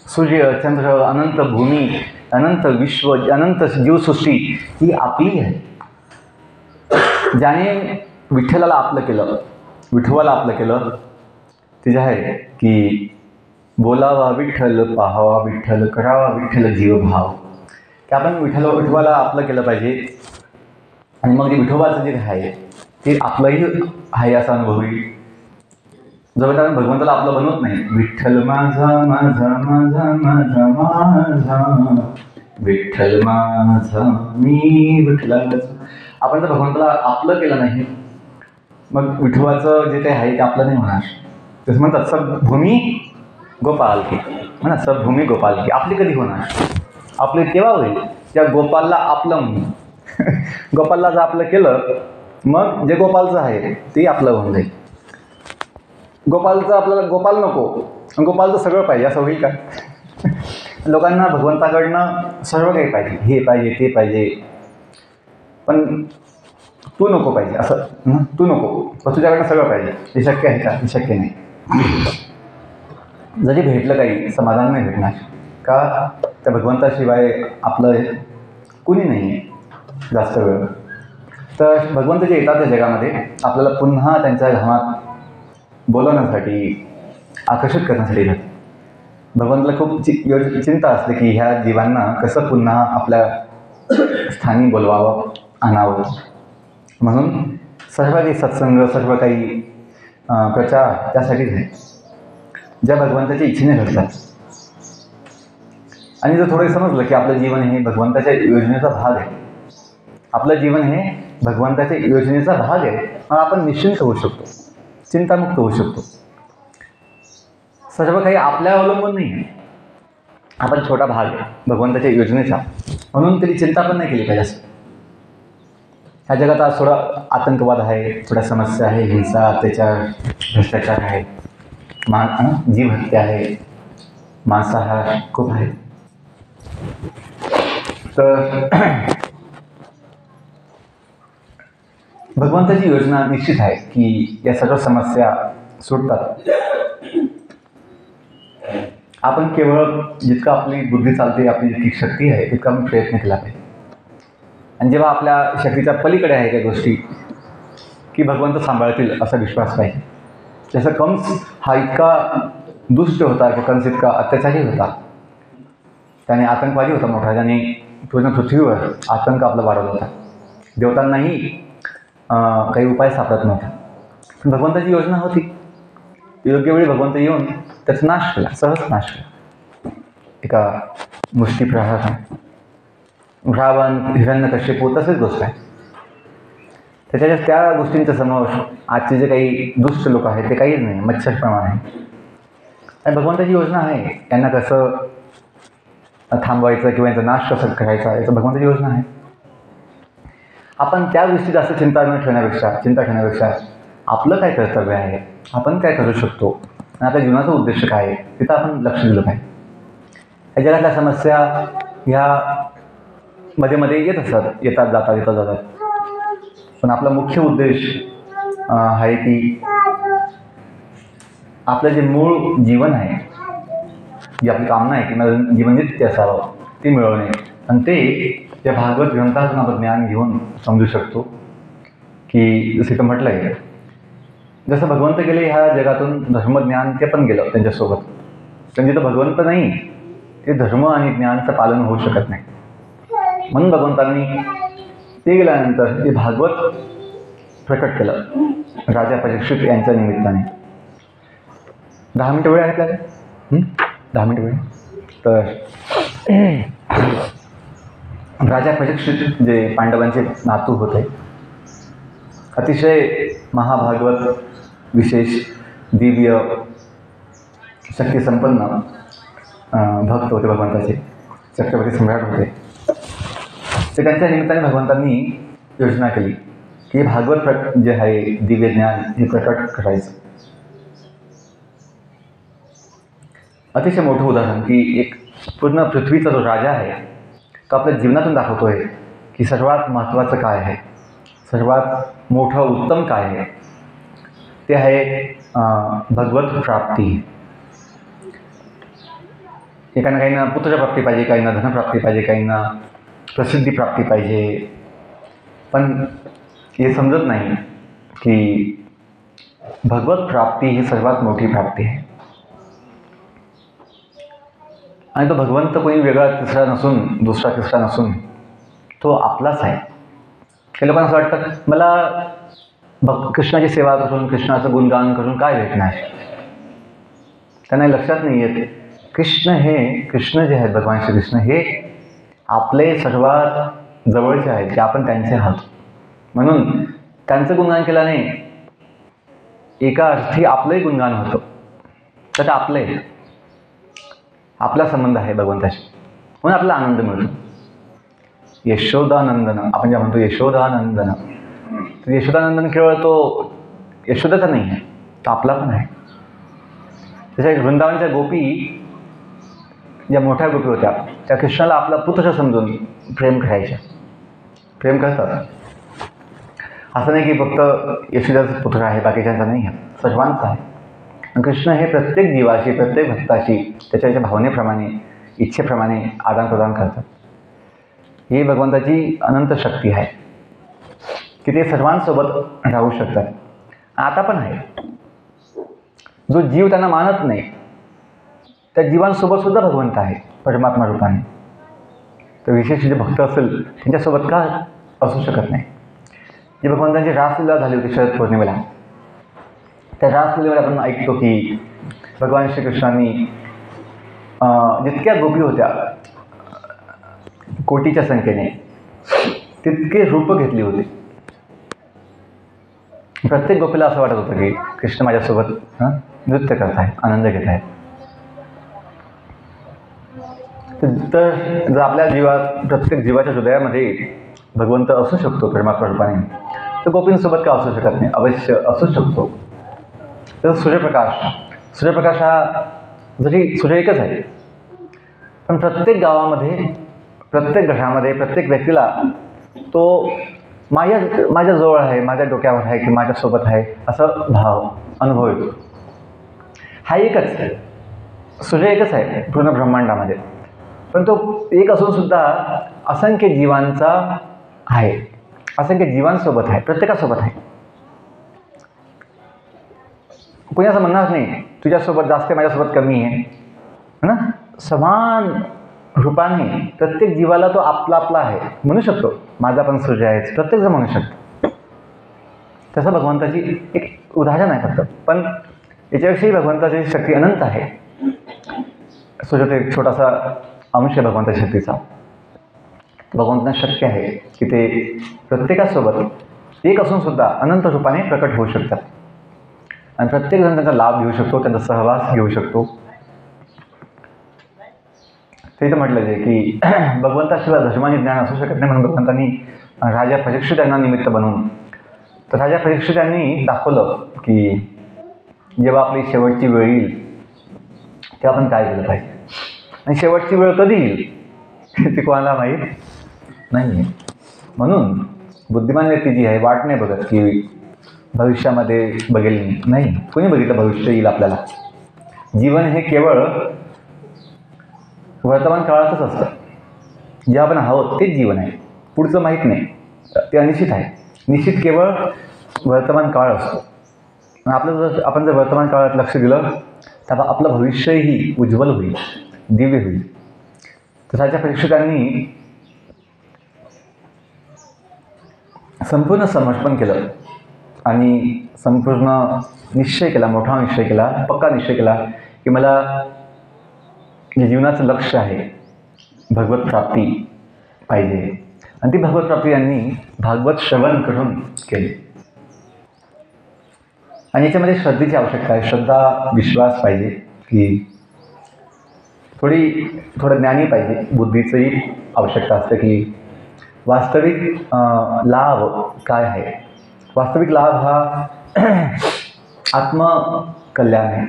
सूर्य, चंद्र, अनंत भूमी, अनंत विश्व, अनंत जीवसृष्टी ही आपली आहे. ज्याने विठ्ठलाला आपलं केलं, विठोबाला आपलं केलं, ते जे आहे की बोलावा विठ्ठल, पाहावा विठ्ठल, करावा विठ्ठल जीवभाव, की आपण विठोबाला आपलं केलं पाहिजे. आणि मग ते विठोबाचं जे आहे ते आपलंही आहे असा अनुभव येईल. जोपर्यंत आपण भगवंताला आपलं बनवत नाही, विठ्ठल माझा माझा माझा माझा माझा, विठ्ठल माझा मी विठ्ठलाचं, आपण जर भगवंताला आपलं केलं नाही, मग विठोबाचं जे काही आहे ते आपलं नाही होणार. तसं म्हणतात सब भूमी गोपाल की, म्हणा सब भूमी गोपाल की. आपली कधी होणार? आपली तेव्हा होईल त्या गोपालला आपलं म्हणून. गोपालला जर आपलं केलं, मग जे गोपालचं आहे ते आपलं होऊन जाईल. गोपालचं आपल्याला गोपाल नको, गोपालचं सगळं पाहिजे असं होईल का? लोकांना भगवंताकडनं सर्व काही पाहिजे, हे पाहिजे ते पाहिजे, पण तू नको पाहिजे असं. तू नको, पण तुझ्याकडनं सगळं पाहिजे, हे शक्य आहे का? हे शक्य नाही. जरी भेटलं काही, समाधान नाही भेटणार का? त्या भगवंताशिवाय आपलं कुणी नाही आहे जास्त वेळ. तर भगवंत जे येतात त्या जगामध्ये आपल्याला पुन्हा त्यांच्या घामात बोलवण्यासाठी, आकर्षित करण्यासाठी येतात. भगवंताला खूप चिंता असते की ह्या जीवांना कसं पुन्हा आपल्या स्थानी बोलवावं, आणावं. म्हणून सर्व काही सत्संग, सर्व काही प्रचार त्यासाठीच आहे, ज्या भगवंताच्या इच्छेने घडतात. आणि जर थोडं समजलं की आपलं जीवन हे भगवंताच्या योजनेचा भाग आहे, आपलं जीवन हे भगवंताच्या योजनेचा भाग आहे, मग आपण निश्चिंत होऊ शकतो, चिंतामुक्त होऊ शकतो. सर्व काही आपल्या अवलंबून नाही आहे, आपण छोटा भाग आहे भगवंताच्या योजनेचा, म्हणून तरी चिंता पण नाही केली पाहिजे. असं ह्या जगात आज थोडा आतंकवाद आहे, थोड्या समस्या आहे, हिंसा, अत्याचार, भ्रष्टाचार आहे, जीव हत्या आहे, मांसाहार खूप आहे. तर भगवंताची योजना निश्चित आहे की या सर्व समस्या सुटतात. आपण केवळ जितकं आपली बुद्धी चालते, आपली जितकी शक्ती आहे तितका आपण प्रयत्न केला पाहिजे. आणि जेव्हा आपल्या शक्तीच्या पलीकडे आहे त्या गोष्टी की भगवंत सांभाळतील असा विश्वास पाहिजे. जसं कंस हा इतका दुष्ट होता, की कंस इतका अत्याचारी होता, त्याने आतंकवादी होता मोठा, ज्याने पूर्ण पृथ्वीवर आतंक आपला वाढवला होता. देवतांनाही काही उपाय सापडत नव्हता. पण भगवंताची योजना होती, योग्य वेळी भगवंत येऊन त्याचा नाश केला, सहज नाश केला एका मुष्टीप्रहाराने. रावण, हिरण्यकश्यप तसेच गोष्ट आहे. त्याच्या त्या गोष्टींच्या समोर आजचे जे काही दुष्ट लोक आहेत ते काहीच नाही, मच्छरप्रमाण आहे. आणि भगवंताची योजना आहे, यांना कसं थांबवायचं किंवा यांचा नाश कसा करायचा याचं भगवंताची योजना आहे. आपण त्या गोष्टी जास्त चिंता ठेवण्यापेक्षा आपलं काय कर्तव्य आहे, आपण काय करू शकतो आणि आपल्या जीवनाचा उद्देश काय आहे तिथं आपण लक्ष दिलं पाहिजे. या जगातल्या समस्या ह्या मध्ये येतात जातात, पण आपला मुख्य उद्देश आहे की आपलं जे मूळ जीवन आहे, जी आपली कामना आहे की माझं जीवन नित्य असावं, ती मिळवणे. आणि ते त्या भागवत ग्रंथातून आपण ज्ञान घेऊन समजू शकतो की जसं इथं म्हटलं आहे, जसं भगवंत गेले ह्या जगातून धर्मज्ञान ते पण गेलं त्यांच्यासोबत. पण जिथं भगवंत नाही ते धर्म आणि ज्ञानाचं पालन होऊ शकत नाही. म्हणून भगवंतांनी ते गेल्यानंतर ते भागवत प्रकट केलं राजा परीक्षित यांच्या निमित्ताने. 10 मिनिटं वेळ आहे आपल्याला. 10 मिनिट वेळ. तर राजा परीक्षित जे पांडवांचे नातू होते, अतिशय महाभागवत विशेष दिव्य शक्तिसंपन्न भक्त होते भगवंताचे, चक्रवर्ती सम्राट होते. तर त्यांच्या निमित्ताने भगवंतांनी योजना केली की भागवत जे आहे दिव्य ज्ञान हे प्रकट करायचं. अतिशय मोठं उदाहरण की एक पूर्ण पृथ्वीचा जो राजा आहे तो आपल्या जीवनातून दाखवतोय की सर्वात महत्त्वाचं काय आहे, सर्वात मोठं उत्तम काय आहे. ते आहे भगवत प्राप्ती. एकानं काहींना पुत्रप्राप्ती पाहिजे, काहींना धनप्राप्ती पाहिजे, काहींना प्रसिद्धी प्राप्ती पाहिजे. पण हे समजत नाही की भगवत प्राप्ती ही सर्वात मोठी प्राप्ती आहे. आणि तो भगवंत कोणी वेगळा तिसरा नसून, दुसरा तिसरा नसून, तो आपलाच आहे. काही लोकांना असं वाटतं मला कृष्णाची सेवा करून, कृष्णाचं गुणगान करून काय भेटणार. त्यांना लक्षात नाही येत कृष्ण जे आहेत, भगवान श्रीकृष्ण हे आपले सर्वात जवळचे आहेत, की आपण त्यांचे आहात. म्हणून त्यांचं गुणगान केल्याने एका अर्थी आपलंही गुणगान होतं. तर ते आपला संबंध आहे भगवंताशी, म्हणून आपला आनंद मिळतो. यशोदानंदन आपण ज्या म्हणतो यशोदानंदन, तर यशोदानंदन केवळ तो यशोदाचा नाही आहे, तो आपला पण आहे. त्याच्या वृंदावनच्या गोपी ज्या मोठ्या गोपी होत्या त्या कृष्णाला आपला पुत्र समजून प्रेम करायच्या, प्रेम करतात. असं नाही की फक्त यशोदाचा पुत्र आहे, बाकीच्यांचा नाही आहे, सर्वांचा आहे. कृष्ण हे प्रत्येक जीवाशी, प्रत्येक भक्ताशी त्याच्या भावनेप्रमाणे, इच्छेप्रमाणे आदान प्रदान करतात. ही भगवंताची अनंत शक्ती आहे की ते सर्वांसोबत राहू शकतात. आता पण आहे. जो जीव त्यांना मानत नाही त्या जीवांसोबत सुद्धा भगवंत आहे परमात्मा रूपाने. तर विशेष जे भक्त असेल त्यांच्यासोबत का असू शकत नाही. जी भगवंतांची रासलीला झाली होती शरद पौर्णिमेला, त्या रासलीलेला आपण ऐकतो की भगवान श्रीकृष्णांनी जितक्या गोपी होत्या कोटीच्या संख्येने, तितके रूप घेतली होती. प्रत्येक गोपीला असं वाटत होतं की कृष्ण माझ्यासोबत नृत्य करत आहे, आनंद घेत आहे. तर जर आपल्या जीवात, प्रत्येक जीवाच्या हृदयामध्ये भगवंत असू शकतो परमात्मा रूपाने, तर गोपींसोबत का असू शकत नाही? अवश्य असू शकतो. तर सूर्यप्रकाश हा जरी सूर्य एकच आहे, पण प्रत्येक गावामध्ये, प्रत्येक घरामध्ये, प्रत्येक व्यक्तीला तो माझ्या जवळ आहे, माझ्या डोक्यावर आहे की माझ्यासोबत आहे असं भाव, अनुभव येतो. हा एकच आहे, सूर्य एकच आहे पूर्ण ब्रह्मांडामध्ये, पण तो एक असून सुद्धा असंख्य जीवांचा आहे, असंख्य जीवांसोबत आहे, प्रत्येकासोबत आहे. कोणी असं म्हणणार नाही तुझ्यासोबत जास्त, माझ्यासोबत कमी आहे ना. समान रूपाने प्रत्येक जीवाला तो आपला आपला आहे म्हणू शकतो. माझा पण सूर्य आहे, प्रत्येकजण म्हणू शकतो. तसं भगवंताची एक उदाहरण आहे फक्त, पण याच्याविषयी भगवंताची शक्ती अनंत आहे. सूर्य एक छोटासा अंश आहे भगवंताच्या शक्तीचा. भगवंतांना शक्य आहे की ते प्रत्येकासोबत एक असून सुद्धा अनंत रूपाने प्रकट होऊ शकतात आणि प्रत्येकजण त्यांचा लाभ घेऊ शकतो, त्यांचा सहवास घेऊ शकतो. ते इथं म्हटलं आहे की भगवंताशिवाय धर्माने ज्ञान असू शकत नाही, म्हणून भगवंतांनी राजा परीक्षित यांना निमित्त बनवून, तर राजा परीक्षित यांनी दाखवलं की जेव्हा आपली शेवटची वेळ येईल तेव्हा आपण काय केलं पाहिजे. आणि शेवटची वेळ कधी येईल ती कोणाला माहीत नाही. म्हणून बुद्धिमान व्यक्ती जी आहे वाट नाही बघत की भविष्यामध्ये बघेल, नाही, कोणी बघितलं भविष्य येईल आपल्याला. जीवन हे केवळ वर्तमान काळातच असतं. जे आपण आहोत तेच जीवन आहे, पुढचं माहीत नाही, ते अनिश्चित आहे. निश्चित केवळ वर्तमान काळ असतो. आपण जर वर्तमान काळात लक्ष दिलं तर आपलं भविष्यही उज्ज्वल होईल, दिव्य होईल. तर राजा परीक्षितांनी संपूर्ण समर्पण केलं आणि संपूर्ण निश्चय केला, मोठा निश्चय केला, पक्का निश्चय केला की मला जे जीवनाचं लक्ष आहे, भगवत प्राप्ती पाहिजे, आणि ती भगवत प्राप्ती यांनी भागवत श्रवण करून केली. आणि याच्यामध्ये श्रद्धेची आवश्यकता आहे. श्रद्धा, विश्वास पाहिजे, की थोडं ज्ञानी पाहिजे, बुद्धीचंही आवश्यकता असते, की वास्तविक लाभ काय आहे. वास्तविक लाभ हा आत्मकल्याण आहे.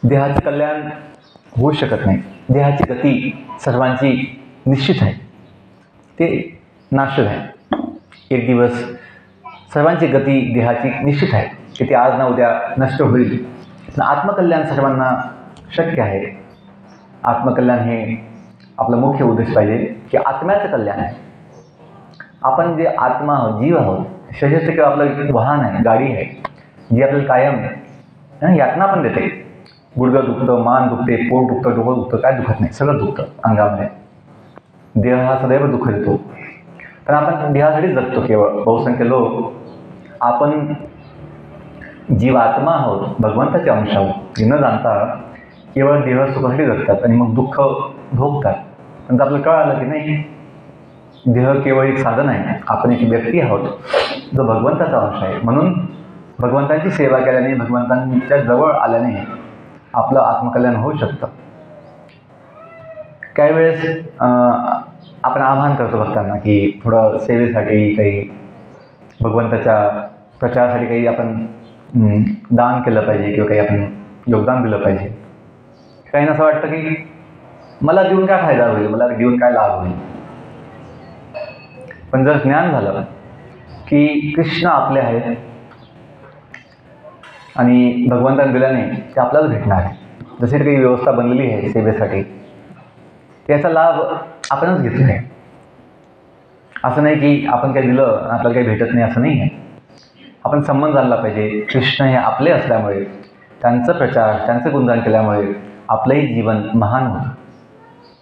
देहाचं कल्याण होऊ शकत नाही. देहाची गती सर्वांची निश्चित आहे, ते नाशक आहे. एक दिवस सर्वांची गती देहाची निश्चित आहे, की ती आज ना उद्या नष्ट होईल. पण आत्मकल्याण सर्वांना शक्य आहे. आत्मकल्याण हे आपला मुख्य उद्देश पाहिजे, की आत्म्याचं कल्याण आहे. आपण जे आत्मा आहोत, जीव आहोत, शरीर किंवा आपलं वाहन आहे, गाडी आहे, जी आपल्याला कायम यातना पण देते. गुडघं दुखतं, मान दुखते, पोट दुखतं, डोकं दुखतं, काय दुखत नाही, सगळं दुखतं अंगामध्ये. देह हा सदैव दुःख देतो. पण आपण देहासाठी जगतो. केवळ बहुसंख्य लोक आपण जीवात्मा आहोत, भगवंताचे अंश आहोत, हे न जाणता केवळ देह सुखासाठी जगतात आणि मग दुःख भोगतात. पण आपल्याला कळालं की नाही, देह केवळ एक साधन आहे. आपण एक व्यक्ती आहोत जो भगवंताचा अंश आहे. म्हणून भगवंतांची सेवा केल्याने, भगवंतांच्या जवळ आल्याने आपलं आत्मकल्याण होऊ शकतं. काही वेळेस आपण आवाहन करतो भक्तांना, की थोडं सेवेसाठी, काही भगवंताच्या प्रचारासाठी काही आपण दान केलं पाहिजे, किंवा काही आपण योगदान दिलं पाहिजे. काहींना असं वाटतं की मला देऊन काय फायदा होईल, मला देऊन काय लाभ होईल. पण जर ज्ञान झालं की कृष्ण आपले आहेत आणि भगवंताने दिल्याने ते आपल्याला भेटणार आहे, जशी काही व्यवस्था बनलेली आहे सेवेसाठी, त्याचा लाभ आपणच घेतो आहे. असं नाही की आपण काही दिलं आणि आपल्याला काही भेटत नाही, असं नाही आहे. आपण संबंध आणला पाहिजे. कृष्ण हे आपले असल्यामुळे, त्यांचा प्रचार, त्यांचं गुणगान केल्यामुळे आपलंही जीवन महान होतं.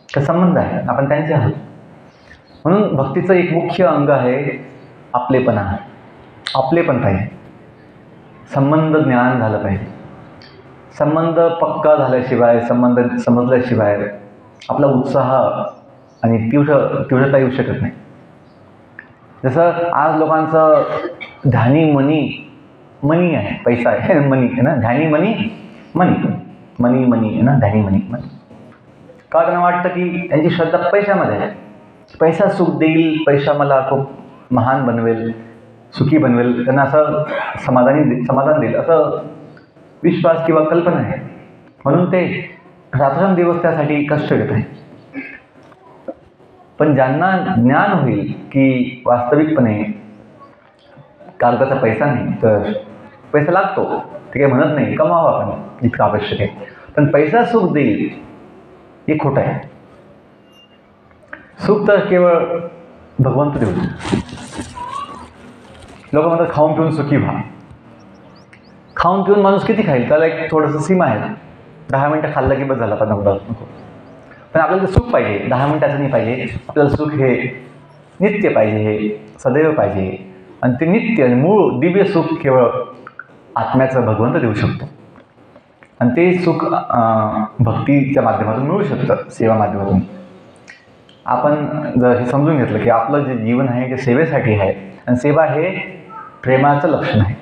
तर संबंध आहे, आपण त्यांचे आहोत. म्हणून भक्तीचं एक मुख्य अंग आहे आपलेपणा. आपलेपण पाहिजे. संबंध ज्ञान झालं पाहिजे. संबंध पक्का झाल्याशिवाय, संबंध समजल्याशिवाय आपला उत्साह आणि तीव्रता येऊ शकत नाही. जसं आज लोकांचं ध्यानी मनी आहे, पैसा आहे, मनी आहे ना, ध्यानी मनी आहे ना, ध्यानी मनी. का त्यांना वाटतं की त्यांची श्रद्धा पैशामध्ये आहे. पैसा सुख देईल, पैसा मला खूप महान बनवेल, सुखी बनवेल, त्यांना असं समाधान देईल, असं विश्वास किंवा कल्पना आहे. म्हणून ते रात्रंदिवस त्यासाठी कष्ट घेत आहे. पण ज्यांना ज्ञान होईल की वास्तविकपणे कागदाचा पैसा नाही, तर पैसा लागतो, ते काही म्हणत नाही, कमावा आपण इतकं आवश्यक आहे, पण पैसा सुख देईल हे खोटं आहे. सुख तर केवळ भगवंत देऊ. लोक म्हणतात खाऊन पिऊन सुखी व्हा. खाऊन पिऊन माणूस किती खाईल, त्याला एक थोडंसं सीमा आहे. 10 मिनटं खाल्लं की बस झाला, आता नको. पण आपल्याला सुख पाहिजे, 10 मिनटाचं नाही पाहिजे. आपल्याला सुख हे नित्य पाहिजे, हे सदैव पाहिजे. आणि ते नित्य आणि मूळ दिव्य सुख केवळ आत्म्याचं भगवंत देऊ शकतो. आणि ते सुख भक्तीच्या माध्यमातून मिळू शकतं, सेवा माध्यमातून. आपण जर हे समजून घेतलं की आपलं जे जीवन आहे ते सेवेसाठी आहे, आणि सेवा हे प्रेमाचं लक्षण आहे.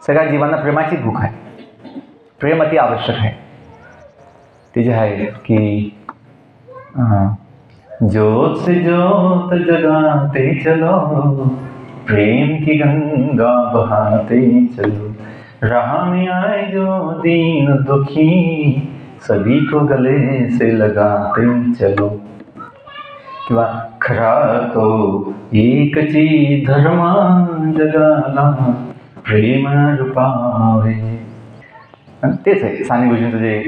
सगळ्या जीवांना प्रेमाची भूक आहे. प्रेम अति आवश्यक आहे. ते जे आहे की ज्योत से ज्योत जगाते चलो, प्रेम की गंगा बहाते चलो, राह में आए जो दीन दुखी, सभी को गले से लगाते चलो. किंवा खरा तो एकची धर्मा जगाला प्रेम रूपावे. तेच आहे साने गुरुजींचं जे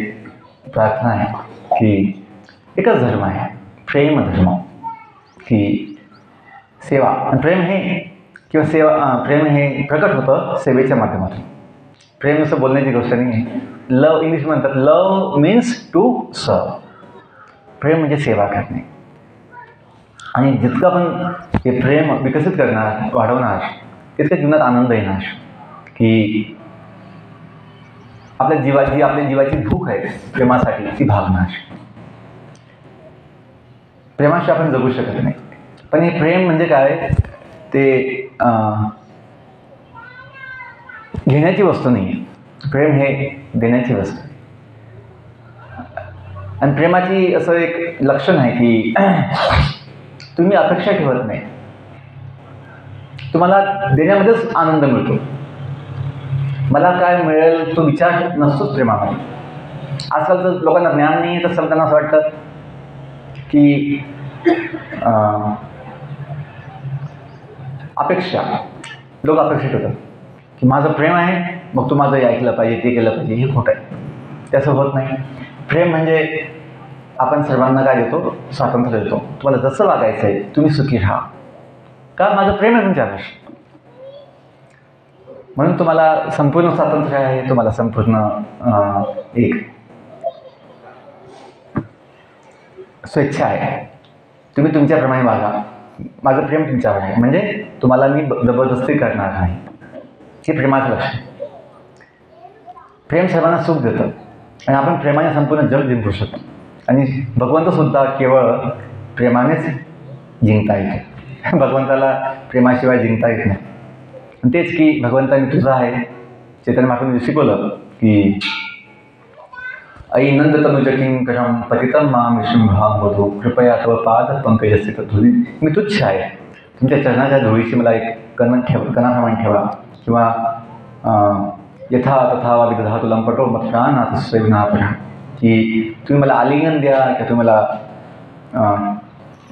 प्रार्थना आहे की एकच धर्म आहे, प्रेम धर्म. की सेवा आणि प्रेम हे किंवा प्रेम हे प्रकट होतं सेवेच्या माध्यमातून. प्रेम असं बोलण्याची गोष्ट नाही आहे. लव, इंग्लिश म्हणतात लव मीन्स टू सर्व. प्रेम म्हणजे सेवा करणे. आणि जितकं आपण हे प्रेम विकसित करणार, वाढवणार, तितक्या जीवनात आनंद येणार. की आपल्या जीवाची भूक आहे प्रेमासाठी ती भागणार. प्रेमाशिवाय आपण जगू शकत नाही. पण हे प्रेम म्हणजे काय, ते घेण्याची वस्तू नाही आहे. प्रेम हे देण्याची वस्तू. आणि प्रेमाची असं एक लक्षण आहे की तुम्ही अपेक्षा ठेवत नाही, तुम्हाला देण्यामध्येच आनंद मिळतो. मला काय मिळेल तो विचार नसतोच प्रेमामध्ये. आजकाल तर लोकांना ज्ञान नाही आहे, तर त्यांना असं वाटतं की अपेक्षा, लोक अपेक्षा ठेवतात की माझं प्रेम आहे मग तू माझं ऐकलं पाहिजे, ते केलं पाहिजे. हे खोटं आहे, त्याचं होत नाही. प्रेम म्हणजे आपण सर्वांना काय देतो, स्वातंत्र्य देतो. तुम्हाला जसं वागायचं आहे तुम्ही सुखी राहा, का माझं प्रेम आहे तुमच्यावर, म्हणून तुम्हाला संपूर्ण स्वातंत्र्य आहे. तुम्हाला संपूर्ण एक स्वेच्छा आहे. तुम्ही तुमच्याप्रमाणे वागा. माझं प्रेम तुमच्यावर आहे म्हणजे तुम्हाला मी जबरदस्ती करणार नाही. हे प्रेमाचं लक्षण. प्रेम सर्वांना सुख देतं आणि आपण प्रेमाने संपूर्ण जग जिंकू शकतो. आणि भगवंतसुद्धा केवळ प्रेमानेच जिंकता येते. भगवंताला प्रेमाशिवाय जिंकता येत नाही. आणि तेच की भगवंताने तुझं आहे. चैतन्य महाप्रभूंनी शिकवलं की ऐ नंद तनुज किंकरम पतितं मां विष्णुभां वधू कृपया तव पाद पंकजस्य धुली. मी तुच्छ आहे, तुमच्या चरणाच्या धुळीची मला एक कणाप्रमाणे ठेवा. किंवा यथा तथा वा विदधातु लंपटो मत्प्राणात् स्वविनापरा, की तुम्ही मला आलिंगन द्या किंवा तुम्ही मला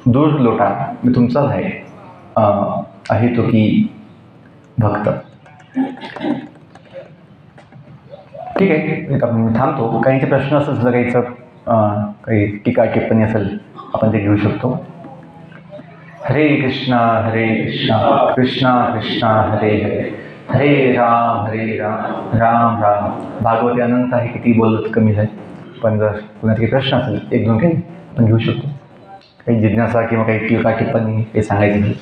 दूर लोटा, मी तुमचाच आहे अहेतुकी भक्त. ठीक आहे, आपण थांबतो. काहींचे प्रश्न असं जर काही टीका टिप्पणी असेल आपण ते घेऊ शकतो. हरे कृष्णा कृष्णा कृष्णा हरे हरे, हरे राम राम राम. भागवती अनंत आहे, किती बोलत कमी आहे. पण जर कुणाचे काही प्रश्न असेल, एक दोन काही आपण घेऊ शकतो. काही जिज्ञासा किंवा काही टीका टिप्पणी हे सांगायची नाही.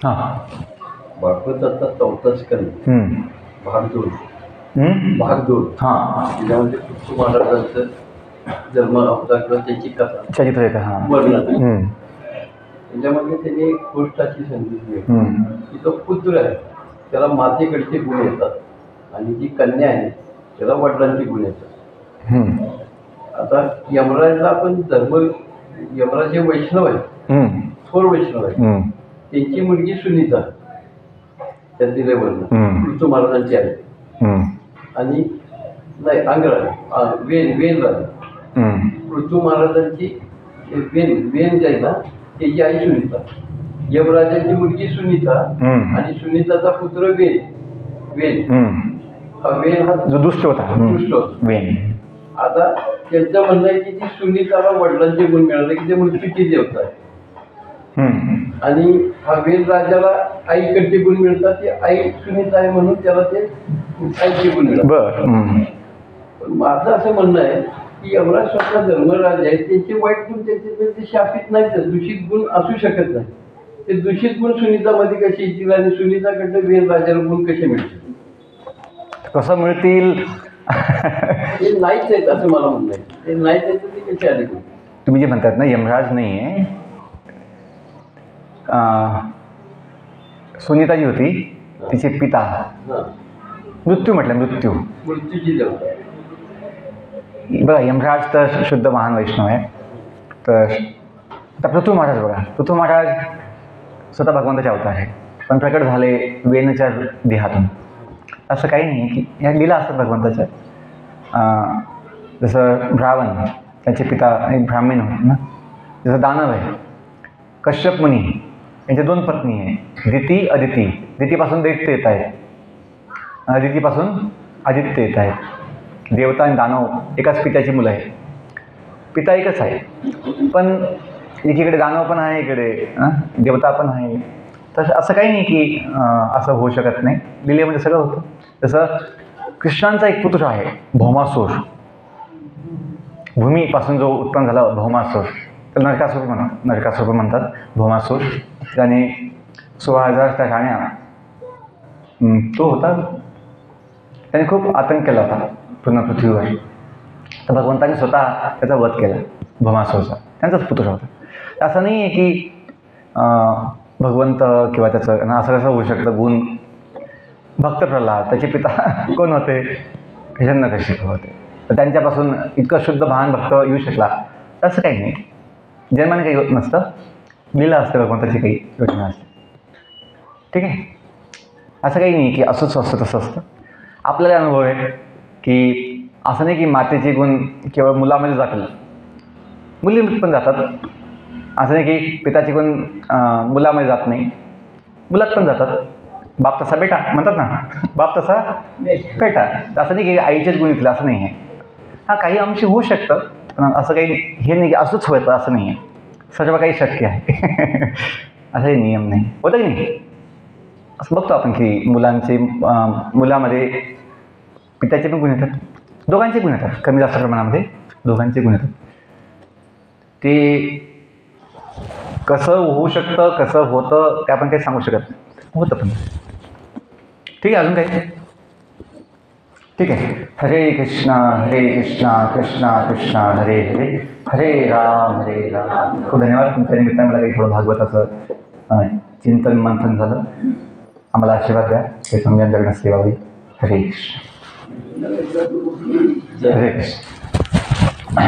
हां, भागवताचा 4था स्कंद भाग 2. हां, त्याच्यामध्ये कृष्ण महाराजांचं जन्म अवतार किंवा त्याची कथा चरित्र येतं. हां, वर्णन. त्याच्यामध्ये त्याने एक गोष्ट अशी सांगितली की तो पुत्र आहे त्याला मातेकडचे गुण येतात आणि जी कन्या आहे त्याला वडिलांचे गुण येतात. आता यमराजला आपण यमराज जे वैष्णव आहे, थोर वैष्णव आहे, त्यांची मुलगी सुनीता त्यात दिले वर्णन कृष्ण महाराजांची आहे. आणि नाही अंगराज वेन राजा पृथ्वी महाराजांची वेन जी आहे ना त्याची आई सुनीता. यमराजांची मुलगी सुनीता आणि सुनीताचा पुत्र वेन. हा वेन हा जो दुष्ट होता. वेन. आता त्यांचं म्हणणं आहे की ती सुनीताला वडिलांचे गुण मिळाले की ते मृत्यूची देवता आहे. आणि हा वेन राजाला आईकडचे गुण मिळतात. ती आई सुनीता आहे म्हणून त्याला ते आईचे गुण मिळतात. पण माझं असं म्हणणं आहे की यमराज स्वतः धर्मराज आहे, त्यांचे वाईट गुण त्यांचे शापित नाहीत, दूषित गुण असू शकत नाही. ते दूषित गुण सुनीतामध्ये कसे येतील आणि सुनीताकडनं वेन राजाला गुण कसे मिळतील, कसं मिळतील? ते नाहीच आहेत असं मला म्हणणं आहे. ते नाहीच आहेत तर ते कसे आले? तुम्ही जे म्हणतात ना यमराज नाही आहे, सुनीता जी होती तिचे पिता मृत्यू म्हटलं, मृत्यूची देवता. बघा यमराज तर शुद्ध महान वैष्णव आहे. तर आता पृथ्वी महाराज बघा, पृथ्वी महाराज स्वतः भगवंताचे अवतार आहे पण प्रकट झाले वेणच्या देहातून. असं काही नाही की ह्या लीला असतात भगवंताच्या. जसं रावण त्यांचे पिता एक ब्राह्मण होते ना, जसं दानव आहे, कश्यप मुनी यांच्या 2 पत्नी आहे, दिती अदिती. दितीपासून दैत्य येत आहेत, अदितीपासून आदित्य येत आहेत. देवता आणि दानव एकाच पित्याची मुलं आहेत. पिता एकच आहे पण एकीकडे दानव पण आहे, इकडे देवता पण आहे. तर असं काही नाही की असं होऊ शकत नाही. लीलेमध्ये सगळं होतं. जसं कृष्णांचा एक पुत्र आहे भौमासूर, भूमीपासून जो उत्पन्न झाला भौमासूर, तर नरकासूर म्हणतात भौमासूर. त्याने 16,000 त्या राण्या तो होता, त्याने खूप आतंक केला होता पूर्ण पृथ्वीवर. तर भगवंतांनी स्वतः त्याचा वध केला, भमासूरचा, त्यांचाच पुत्र होता. असं नाही आहे की भगवंत किंवा त्याचं असं कसं होऊ शकतं गुण. भक्त प्रल्हाद त्याचे पिता कोण होते? हिरण्यकशिपू होते. तर त्यांच्यापासून इतकं शुद्ध महान भक्त येऊ शकला असं काही नाही. जन्माने काही होत नसतं, लीला असते भगवंताची, काही योजना असते. ठीक आहे, असं काही नाही की असंच असतं तसं असतं. आपल्याला अनुभव आहे की असं नाही की मातेचे गुण केवळ मुलामध्ये जातील, मुली पण जातात. असं नाही की पिताचे गुण मुलामध्ये जात नाही, मुलात पण जातात. बाप तसा बेटा म्हणतात ना, बाप तसा बेटा. असं नाही की आईचेच गुण इथले, असं नाही आहे. हा काही अंशी होऊ शकतं, पण असं काही हे नाही की असंच व्हायचं असं नाही आहे. सर्व काही शक्य आहे. असाही नियम नाही. होतं की नाही? असं बघतो आपण की मुलामध्ये पित्याचे पण गुण येतात, दोघांचे गुण येतात, कमी जास्त प्रमाणामध्ये दोघांचे गुण येतात. ते कसं होऊ शकतं, कसं होतं ते आपण काही सांगू शकत नाही, होतं पण. ठीक आहे, अजून काही? ठीक आहे. हरे कृष्णा कृष्णा कृष्णा हरे हरे, हरे राम. खूप धन्यवाद. तुमच्या निमित्ताने मला काही थोडं भागवताचं चिंतन मंथन झालं. आम्हाला आशीर्वाद द्या, हे समजून जगण्यास सेवा होईल. हरे कृष्ण. हरे कृष्ण.